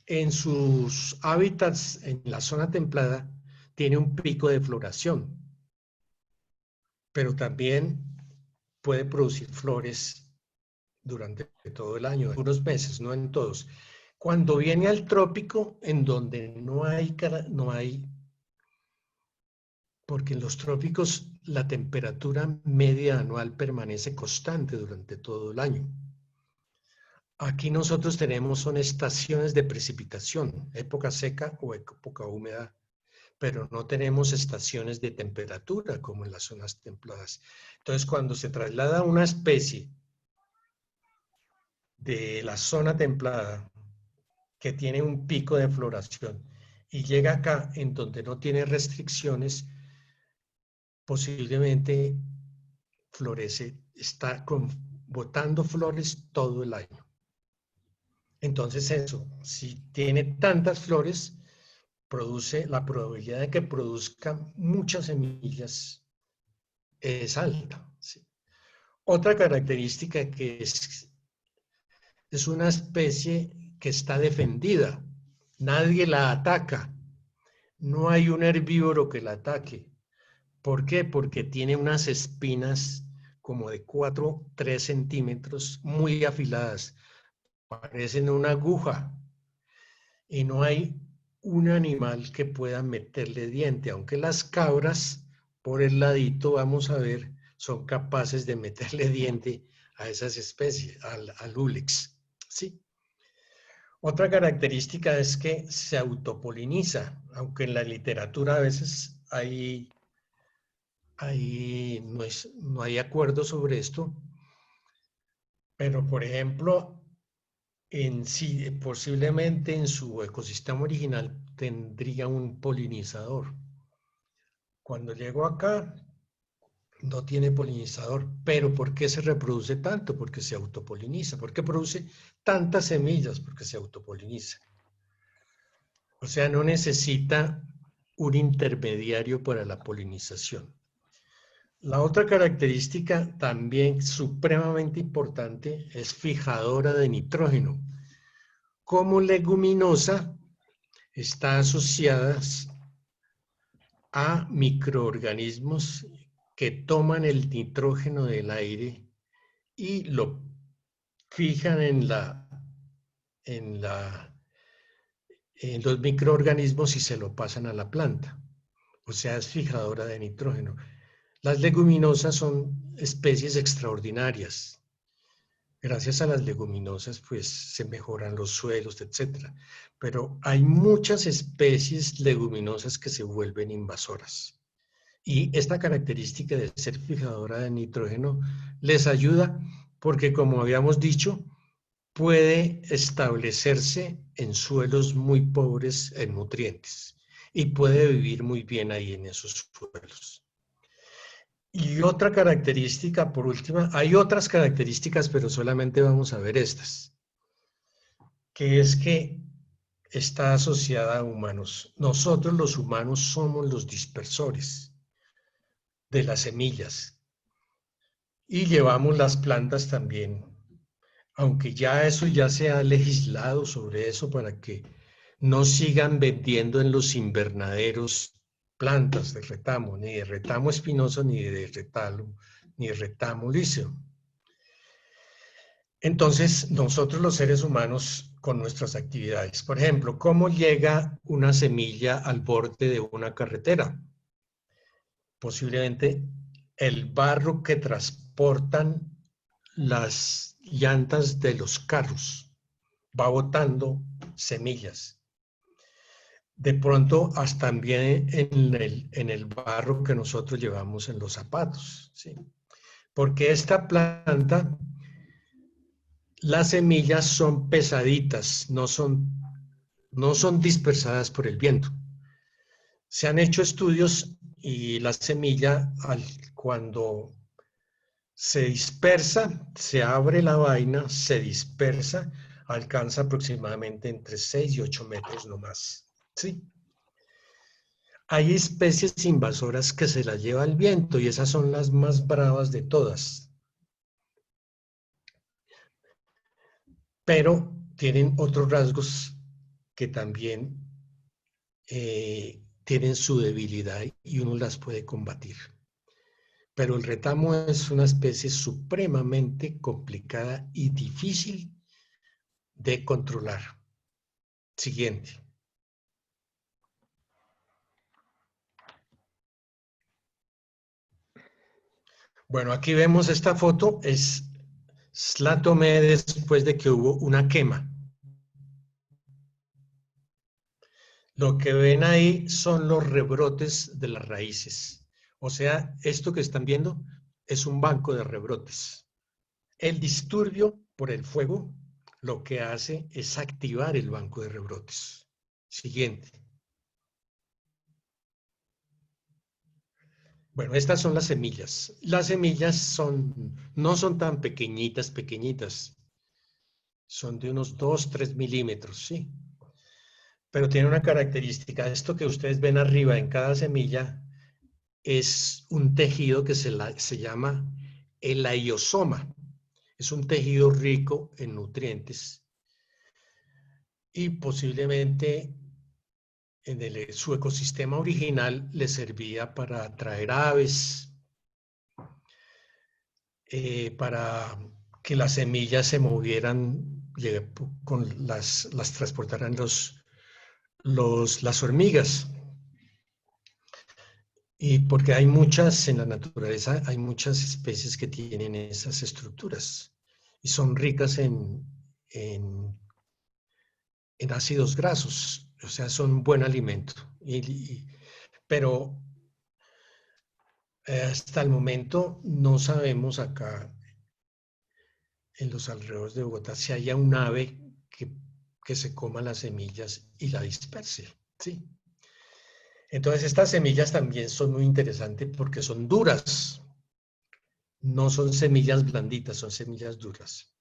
En sus hábitats, en la zona templada, tiene un pico de floración, pero también puede producir flores durante todo el año, en algunos meses, no en todos. Cuando viene al trópico, en donde no hay, porque en los trópicos la temperatura media anual permanece constante durante todo el año. Aquí nosotros son estaciones de precipitación, época seca o época húmeda, pero no tenemos estaciones de temperatura como en las zonas templadas. Entonces, cuando se traslada una especie de la zona templada que tiene un pico de floración y llega acá en donde no tiene restricciones, posiblemente florece, está botando flores todo el año. Entonces eso, si tiene tantas flores, la probabilidad de que produzca muchas semillas es alta. ¿Sí? Otra característica que es una especie que está defendida. Nadie la ataca. No hay un herbívoro que la ataque. ¿Por qué? Porque tiene unas espinas como de 3 centímetros muy afiladas. Parecen una aguja. Y no hay un animal que pueda meterle diente, aunque las cabras, por el ladito, vamos a ver, son capaces de meterle diente a esas especies, al úlex. ¿Sí? Otra característica es que se autopoliniza, aunque en la literatura a veces no hay acuerdo sobre esto, pero por ejemplo, posiblemente en su ecosistema original tendría un polinizador. Cuando llego acá, no tiene polinizador, pero ¿por qué se reproduce tanto? Porque se autopoliniza. ¿Por qué produce tantas semillas? Porque se autopoliniza. O sea, no necesita un intermediario para la polinización. La otra característica también supremamente importante es fijadora de nitrógeno. Como leguminosa está asociada a microorganismos que toman el nitrógeno del aire y lo fijan en los microorganismos y se lo pasan a la planta. O sea, es fijadora de nitrógeno. Las leguminosas son especies extraordinarias. Gracias a las leguminosas, pues, se mejoran los suelos, etc. Pero hay muchas especies leguminosas que se vuelven invasoras. Y esta característica de ser fijadora de nitrógeno les ayuda porque, como habíamos dicho, puede establecerse en suelos muy pobres en nutrientes y puede vivir muy bien ahí en esos suelos. Y otra característica, por última, hay otras características, pero solamente vamos a ver estas, que es que está asociada a humanos. Nosotros los humanos somos los dispersores de las semillas y llevamos las plantas también aunque ya eso ya se ha legislado sobre eso para que no sigan vendiendo en los invernaderos plantas de retamo, ni de retamo espinoso, ni de retalo, ni de retamo líceo. Entonces, nosotros los seres humanos con nuestras actividades, por ejemplo, ¿cómo llega una semilla al borde de una carretera? Posiblemente el barro que transportan las llantas de los carros va botando semillas. De pronto, hasta también en el barro que nosotros llevamos en los zapatos, ¿sí? Porque esta planta, las semillas son pesaditas, no son dispersadas por el viento. Se han hecho estudios y la semilla, cuando se dispersa, se abre la vaina, se dispersa, alcanza aproximadamente entre 6 y 8 metros no más. ¿Sí? Hay especies invasoras que se las lleva el viento y esas son las más bravas de todas. Pero tienen otros rasgos que también tienen su debilidad y uno las puede combatir. Pero el retamo es una especie supremamente complicada y difícil de controlar. Siguiente. Bueno, aquí vemos esta foto, la tomé después de que hubo una quema. Lo que ven ahí son los rebrotes de las raíces. O sea, esto que están viendo es un banco de rebrotes. El disturbio por el fuego lo que hace es activar el banco de rebrotes. Siguiente. Bueno, estas son las semillas. Las semillas no son tan pequeñitas. Son de unos 2-3 milímetros, ¿sí? Pero tiene una característica. Esto que ustedes ven arriba en cada semilla es un tejido que se llama el aiosoma. Es un tejido rico en nutrientes y posiblemente en su ecosistema original le servía para atraer aves, para que las semillas se movieran, las transportaran las hormigas. Y porque hay muchas, en la naturaleza, hay muchas especies que tienen esas estructuras y son ricas en ácidos grasos, o sea, son buen alimento. Pero hasta el momento no sabemos acá, en los alrededores de Bogotá, si haya un ave que se coma las semillas y la disperse, ¿sí? Entonces estas semillas también son muy interesantes porque son duras. No son semillas blanditas, son semillas duras.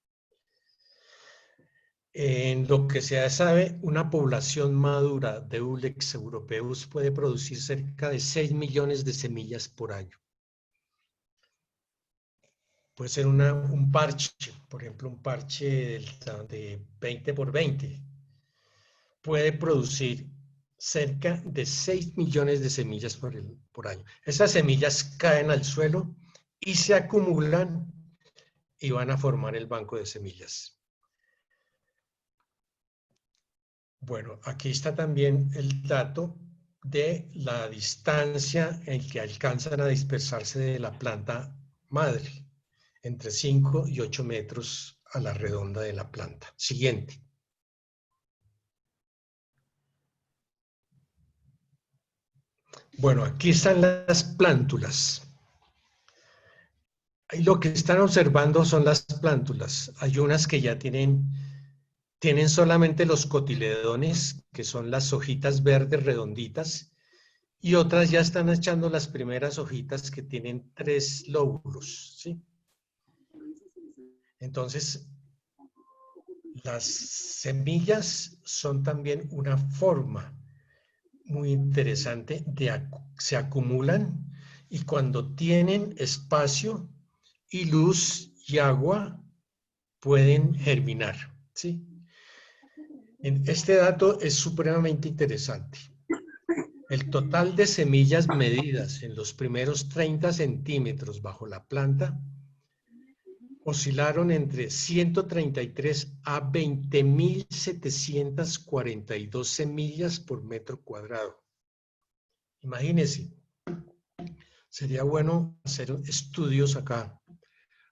En lo que se sabe, una población madura de Ulex europeus puede producir cerca de 6 millones de semillas por año. Puede ser un parche, por ejemplo, un parche de 20 por 20. Puede producir cerca de 6 millones de semillas por año. Esas semillas caen al suelo y se acumulan y van a formar el banco de semillas. Bueno, aquí está también el dato de la distancia en que alcanzan a dispersarse de la planta madre, entre 5 y 8 metros a la redonda de la planta. Siguiente. Bueno, aquí están las plántulas. Ahí lo que están observando son las plántulas. Hay unas que ya tienen solamente los cotiledones, que son las hojitas verdes redonditas, y otras ya están echando las primeras hojitas que tienen 3 lóbulos, ¿sí? Entonces, las semillas son también una forma muy interesante se acumulan y cuando tienen espacio y luz y agua, pueden germinar, ¿sí? Este dato es supremamente interesante. El total de semillas medidas en los primeros 30 centímetros bajo la planta oscilaron entre 133 a 20.742 semillas por metro cuadrado. Imagínense, sería bueno hacer estudios acá,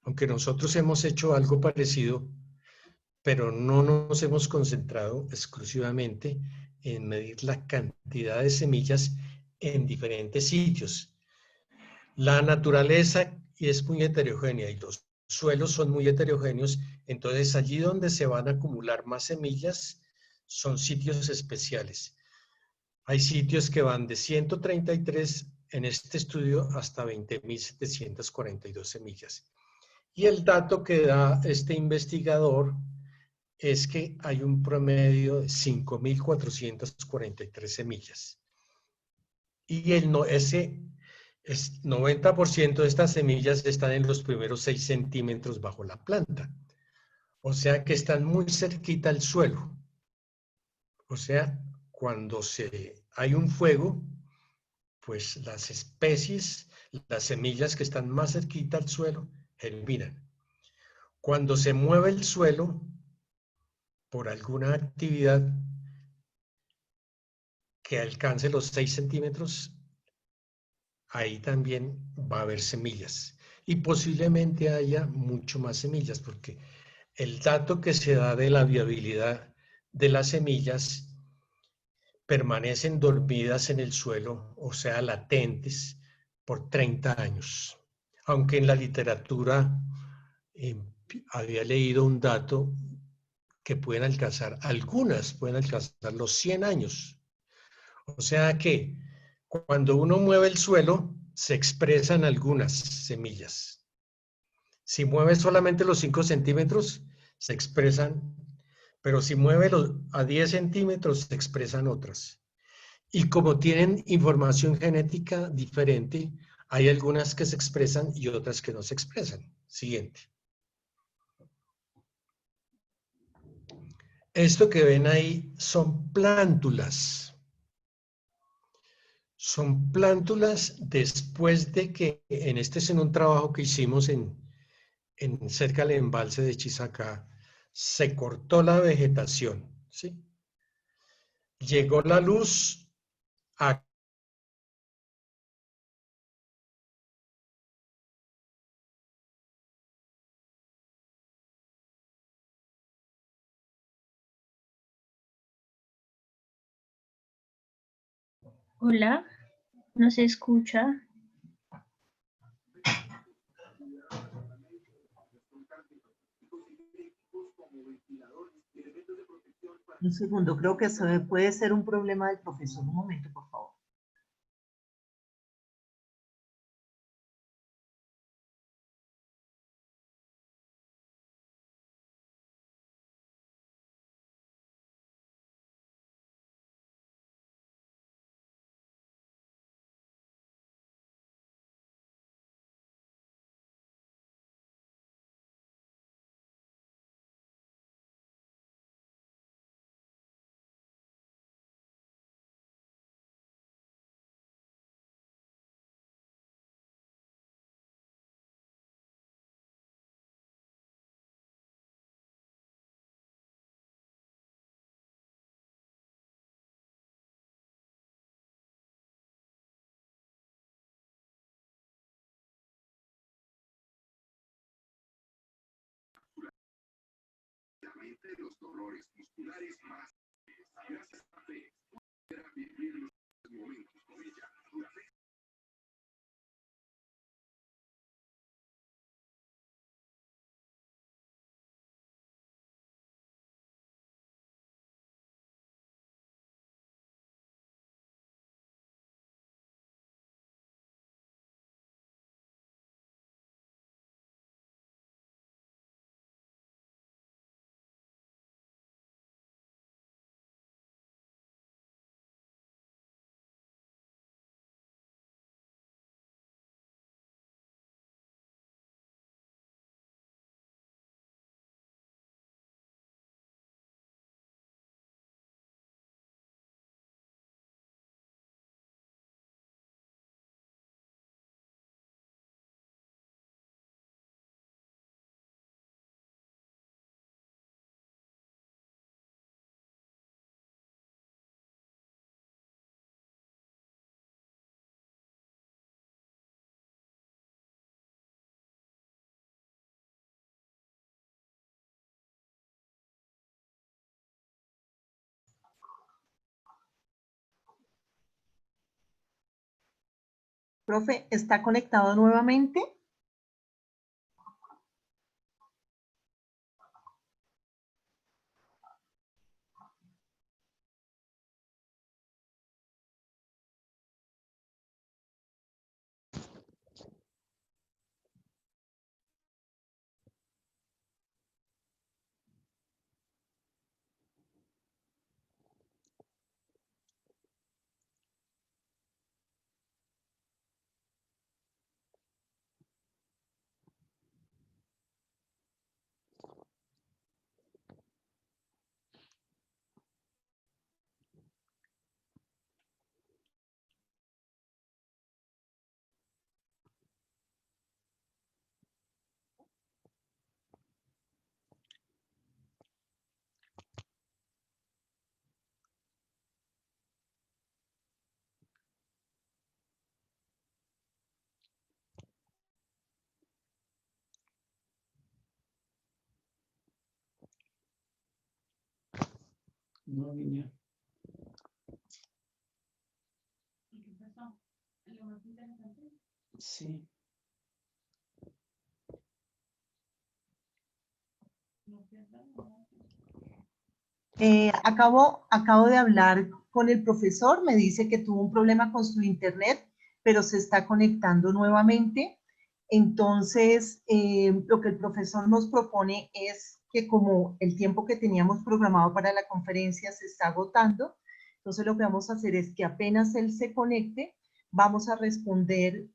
aunque nosotros hemos hecho algo parecido, pero no nos hemos concentrado exclusivamente en medir la cantidad de semillas en diferentes sitios. La naturaleza es muy heterogénea y los suelos son muy heterogéneos, entonces allí donde se van a acumular más semillas son sitios especiales. Hay sitios que van de 133 en este estudio hasta 20.742 semillas. Y el dato que da este investigador es que hay un promedio de 5.443 semillas. Y ese 90% de estas semillas están en los primeros 6 centímetros bajo la planta. O sea que están muy cerquita al suelo. O sea, cuando hay un fuego, pues las especies, las semillas que están más cerquita al suelo, germinan. Cuando se mueve el suelo, por alguna actividad que alcance los 6 centímetros, ahí también va a haber semillas. Y posiblemente haya mucho más semillas, porque el dato que se da de la viabilidad de las semillas permanecen dormidas en el suelo, o sea, latentes, por 30 años. Aunque en la literatura había leído un dato que algunas pueden alcanzar los 100 años. O sea que cuando uno mueve el suelo, se expresan algunas semillas. Si mueve solamente los 5 centímetros, se expresan, pero si mueve a 10 centímetros, se expresan otras. Y como tienen información genética diferente, hay algunas que se expresan y otras que no se expresan. Siguiente. Esto que ven ahí son plántulas. Son plántulas después de que, este es en un trabajo que hicimos cerca del embalse de Chisacá, se cortó la vegetación, ¿sí? Llegó la luz a Hola, ¿no se escucha? Un segundo, creo que puede ser un problema del profesor. Un momento, por favor. Los dolores musculares más. Gracias a fe, podrá vivir los momentos con ella. La fe Profe, ¿está conectado nuevamente? No, niña. Sí. Acabo de hablar con el profesor, me dice que tuvo un problema con su internet, pero se está conectando nuevamente. Entonces, lo que el profesor nos propone es que como el tiempo que teníamos programado para la conferencia se está agotando, entonces lo que vamos a hacer es que apenas él se conecte, vamos a responder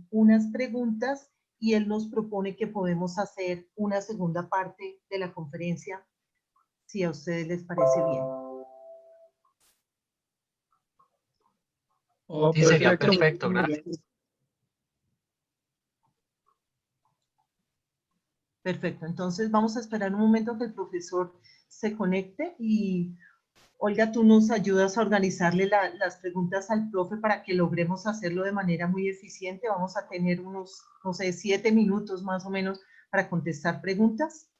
unas preguntas y él nos propone que podemos hacer una segunda parte de la conferencia si a ustedes les parece bien. Oh, Sí, sería perfecto. perfecto, gracias. Perfecto, entonces vamos a esperar un momento que el profesor se conecte y Olga, tú nos ayudas a organizarle las preguntas al profe para que logremos hacerlo de manera muy eficiente. Vamos a tener unos, no sé, 7 minutos más o menos para contestar preguntas.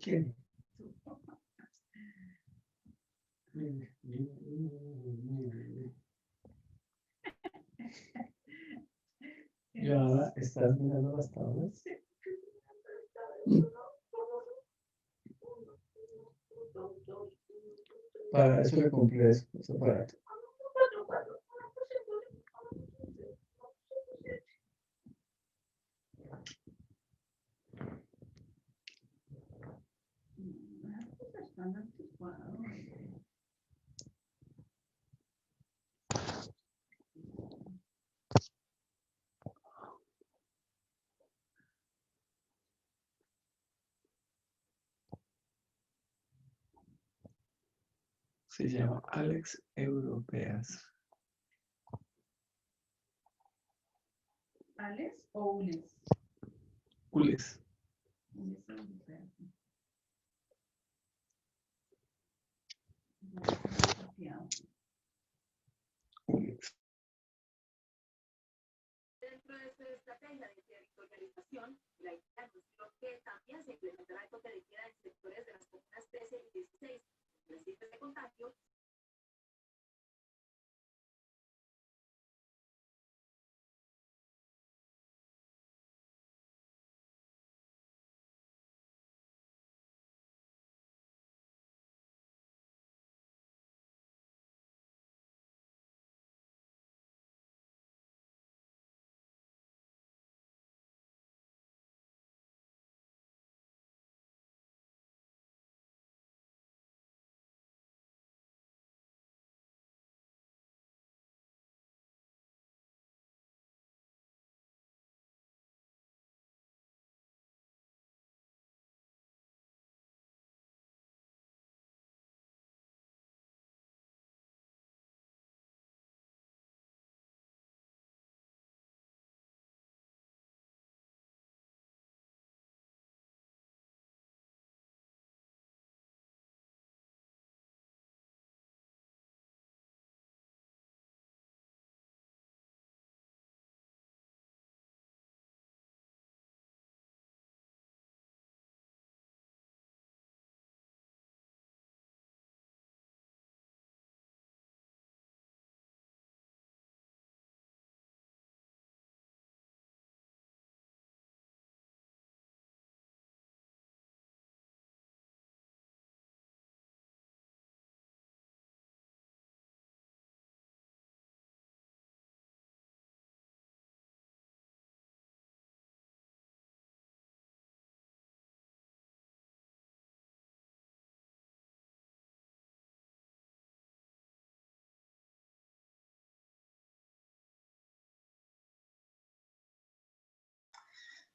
¿Quién? Ya estás mirando las tablas. Para eso le compré ese aparato. Se llama Alex Europeas. ¿Alex o Ules? Ules. Ules europeas. Ules. Dentro de esta estrategia de territorialización, la idea anunció que también se implementará el toque de queda en sectores de las comunas 13 y 16, los sitios de contagio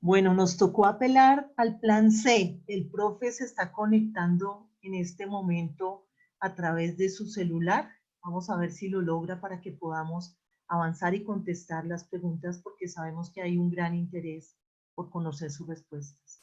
Bueno, nos tocó apelar al plan C. El profe se está conectando en este momento a través de su celular. Vamos a ver si lo logra para que podamos avanzar y contestar las preguntas porque sabemos que hay un gran interés por conocer sus respuestas.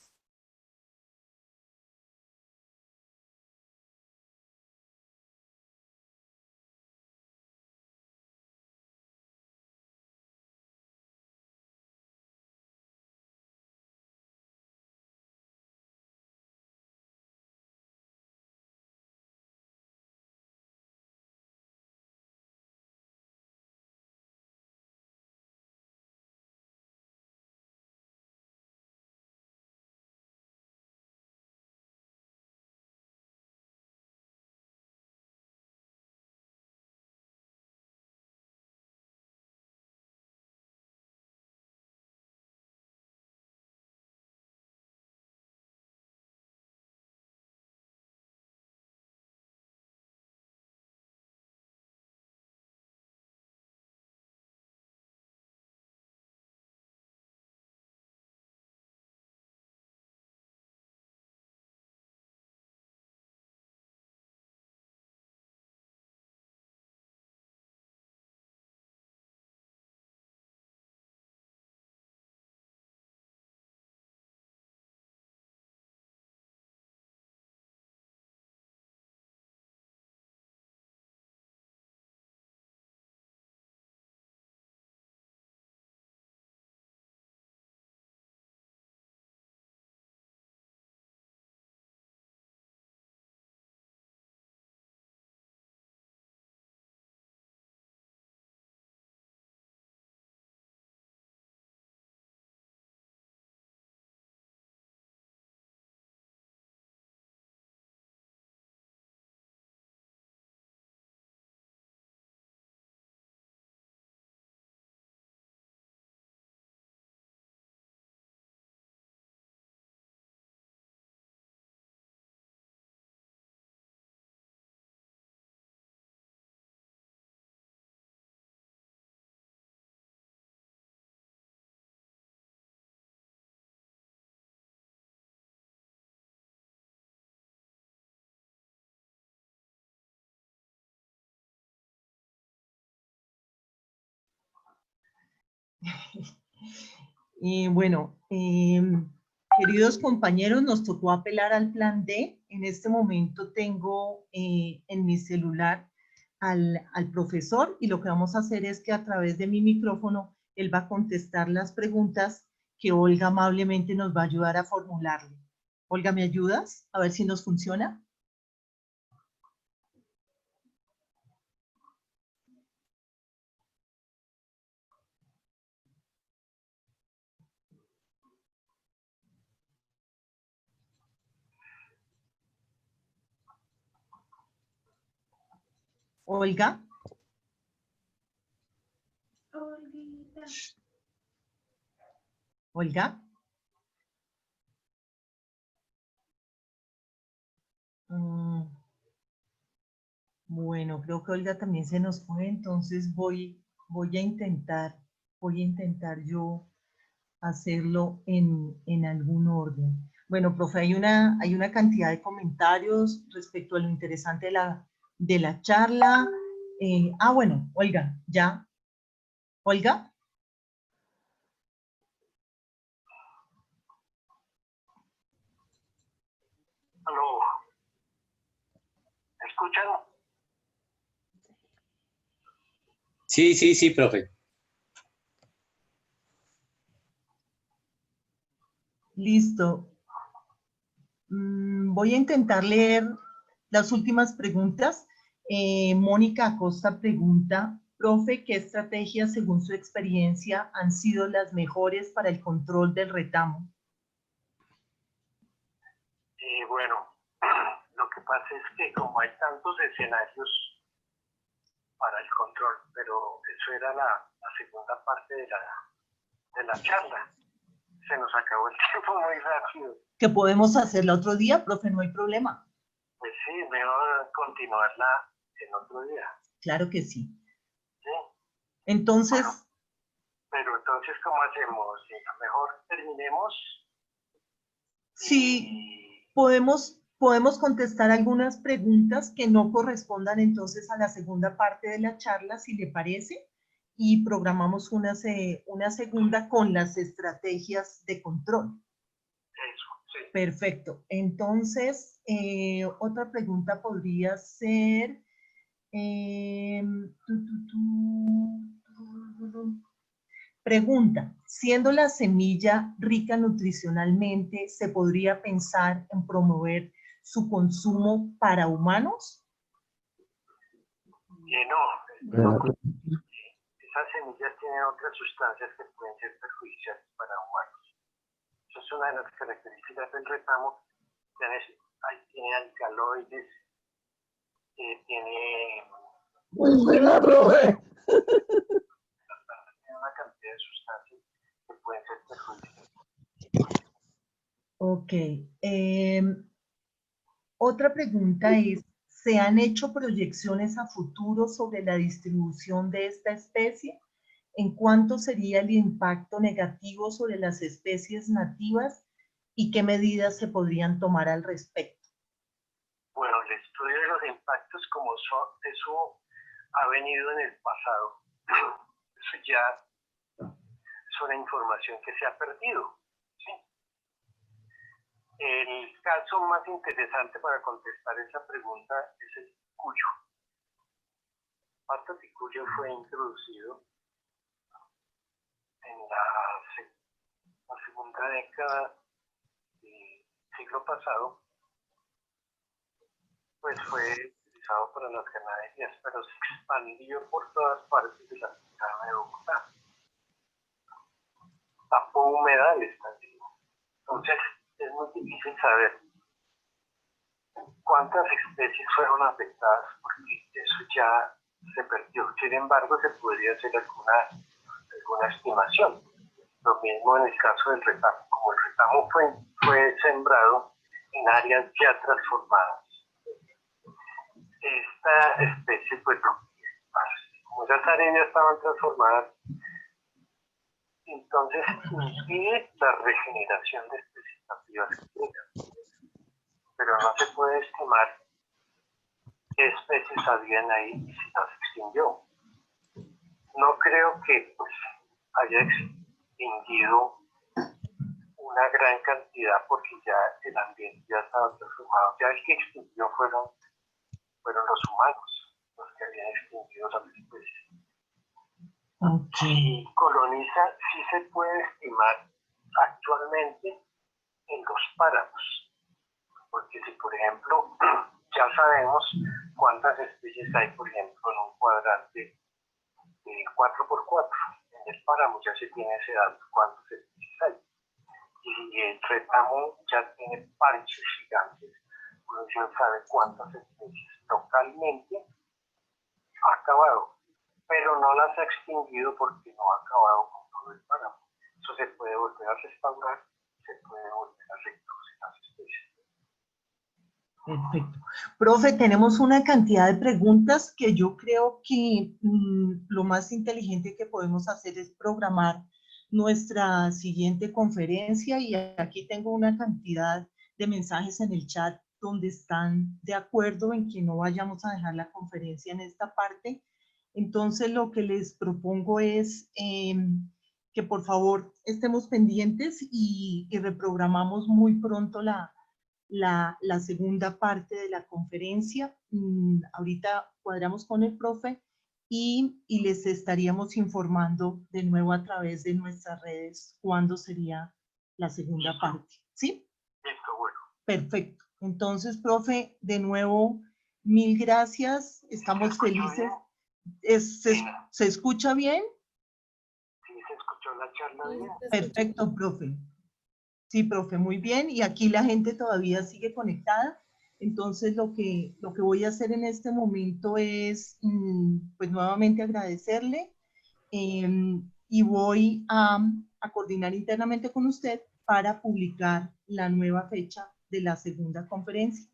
Bueno, queridos compañeros, nos tocó apelar al plan D. En este momento tengo en mi celular al profesor y lo que vamos a hacer es que a través de mi micrófono él va a contestar las preguntas que Olga amablemente nos va a ayudar a formularle. Olga, ¿me ayudas? A ver si nos funciona. Olga. Olga. Bueno, creo que Olga también se nos fue, entonces voy a intentar yo hacerlo en algún orden. Bueno, profe, hay una cantidad de comentarios respecto a lo interesante de la charla. Bueno, Olga, ya. Olga. Aló. ¿Me escuchan? Sí, profe. Listo. Voy a intentar leer las últimas preguntas. Mónica Acosta pregunta, profe, ¿qué estrategias según su experiencia han sido las mejores para el control del retamo? Bueno, lo que pasa es que como hay tantos escenarios para el control, pero eso era la segunda parte de la charla. Se nos acabó el tiempo muy rápido. ¿Qué podemos hacerla otro día, profe? No hay problema. Pues sí, mejor continuarla en otro día. Claro que sí. Sí. Entonces, Pero entonces, ¿cómo hacemos? Mejor terminemos. Sí, podemos contestar algunas preguntas que no correspondan entonces a la segunda parte de la charla, si le parece, y programamos una segunda con las estrategias de control. Eso, sí. Perfecto. Entonces, otra pregunta podría ser... Pregunta, siendo la semilla rica nutricionalmente, ¿se podría pensar en promover su consumo para humanos? No. Esas semillas tienen otras sustancias que pueden ser perjudiciales para humanos. Eso es una de las características del retamo. Tiene alcaloides, tiene... Muy buena, profe. Una cantidad de sustancias que pueden ser perjudiciales. Ok. Otra pregunta es, ¿se han hecho proyecciones a futuro sobre la distribución de esta especie? ¿En cuánto sería el impacto negativo sobre las especies nativas y qué medidas se podrían tomar al respecto? Bueno, el estudio de los impactos como eso ha venido en el pasado. Eso ya es una información que se ha perdido. ¿Sí? El caso más interesante para contestar esa pregunta es el ticuyo. Pasta ticuyo fue introducido en la segunda década del siglo pasado, pues fue utilizado para las ganaderías, pero se expandió por todas partes de la ciudad de Bogotá. Tapó humedales también. Entonces, es muy difícil saber cuántas especies fueron afectadas, porque eso ya se perdió. Sin embargo, se podría hacer alguna estimación. Lo mismo en el caso del retamo. Como el retamo fue sembrado en áreas ya transformadas, esta especie, pues, como esas áreas ya estaban transformadas, entonces impide la regeneración de especies nativas. Pero no se puede estimar qué especies habían ahí y si las extinguió. No creo que pues, haya extinguido una gran cantidad porque ya el ambiente ya estaba transformado. Ya el que extinguió fueron los humanos los que habían extinguido las especies. Okay. Si coloniza, sí se puede estimar actualmente en los páramos. Porque si, por ejemplo, ya sabemos cuántas especies hay, por ejemplo, en un cuadrante de 4x4. En el páramo ya se tiene ese dato, cuántas especies hay. Y el retamo ya tiene parches gigantes. Uno ya sabe cuántas especies localmente ha acabado, pero no las ha extinguido porque no ha acabado con todo el páramo. Eso se puede volver a restaurar, se puede volver a reintroducir las especies. Perfecto. Profe, tenemos una cantidad de preguntas que yo creo que lo más inteligente que podemos hacer es programar nuestra siguiente conferencia, y aquí tengo una cantidad de mensajes en el chat donde están de acuerdo en que no vayamos a dejar la conferencia en esta parte. Entonces lo que les propongo es que por favor estemos pendientes y reprogramamos muy pronto la segunda parte de la conferencia. Ahorita cuadramos con el profe y les estaríamos informando de nuevo a través de nuestras redes cuándo sería la segunda parte. ¿Sí? Listo, bueno. Perfecto. Entonces, profe, de nuevo, mil gracias. Estamos felices. ¿Se escucha bien? Sí, se escuchó la charla bien. Perfecto, profe. Sí, profe, muy bien. Y aquí la gente todavía sigue conectada. Entonces, lo que voy a hacer en este momento es, pues, nuevamente agradecerle y voy a coordinar internamente con usted para publicar la nueva fecha de la segunda conferencia.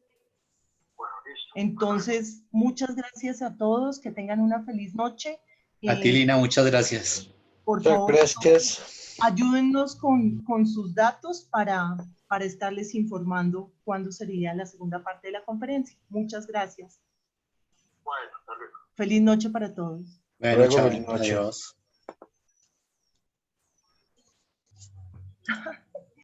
Bueno, listo. Entonces, muchas gracias a todos. Que tengan una feliz noche. A ti, Lina, muchas gracias. Por favor, Gracias. ayúdennos con sus datos para estarles informando cuándo sería la segunda parte de la conferencia. Muchas gracias. Bueno, hasta luego. Feliz noche para todos. Luego, feliz noche. Adiós.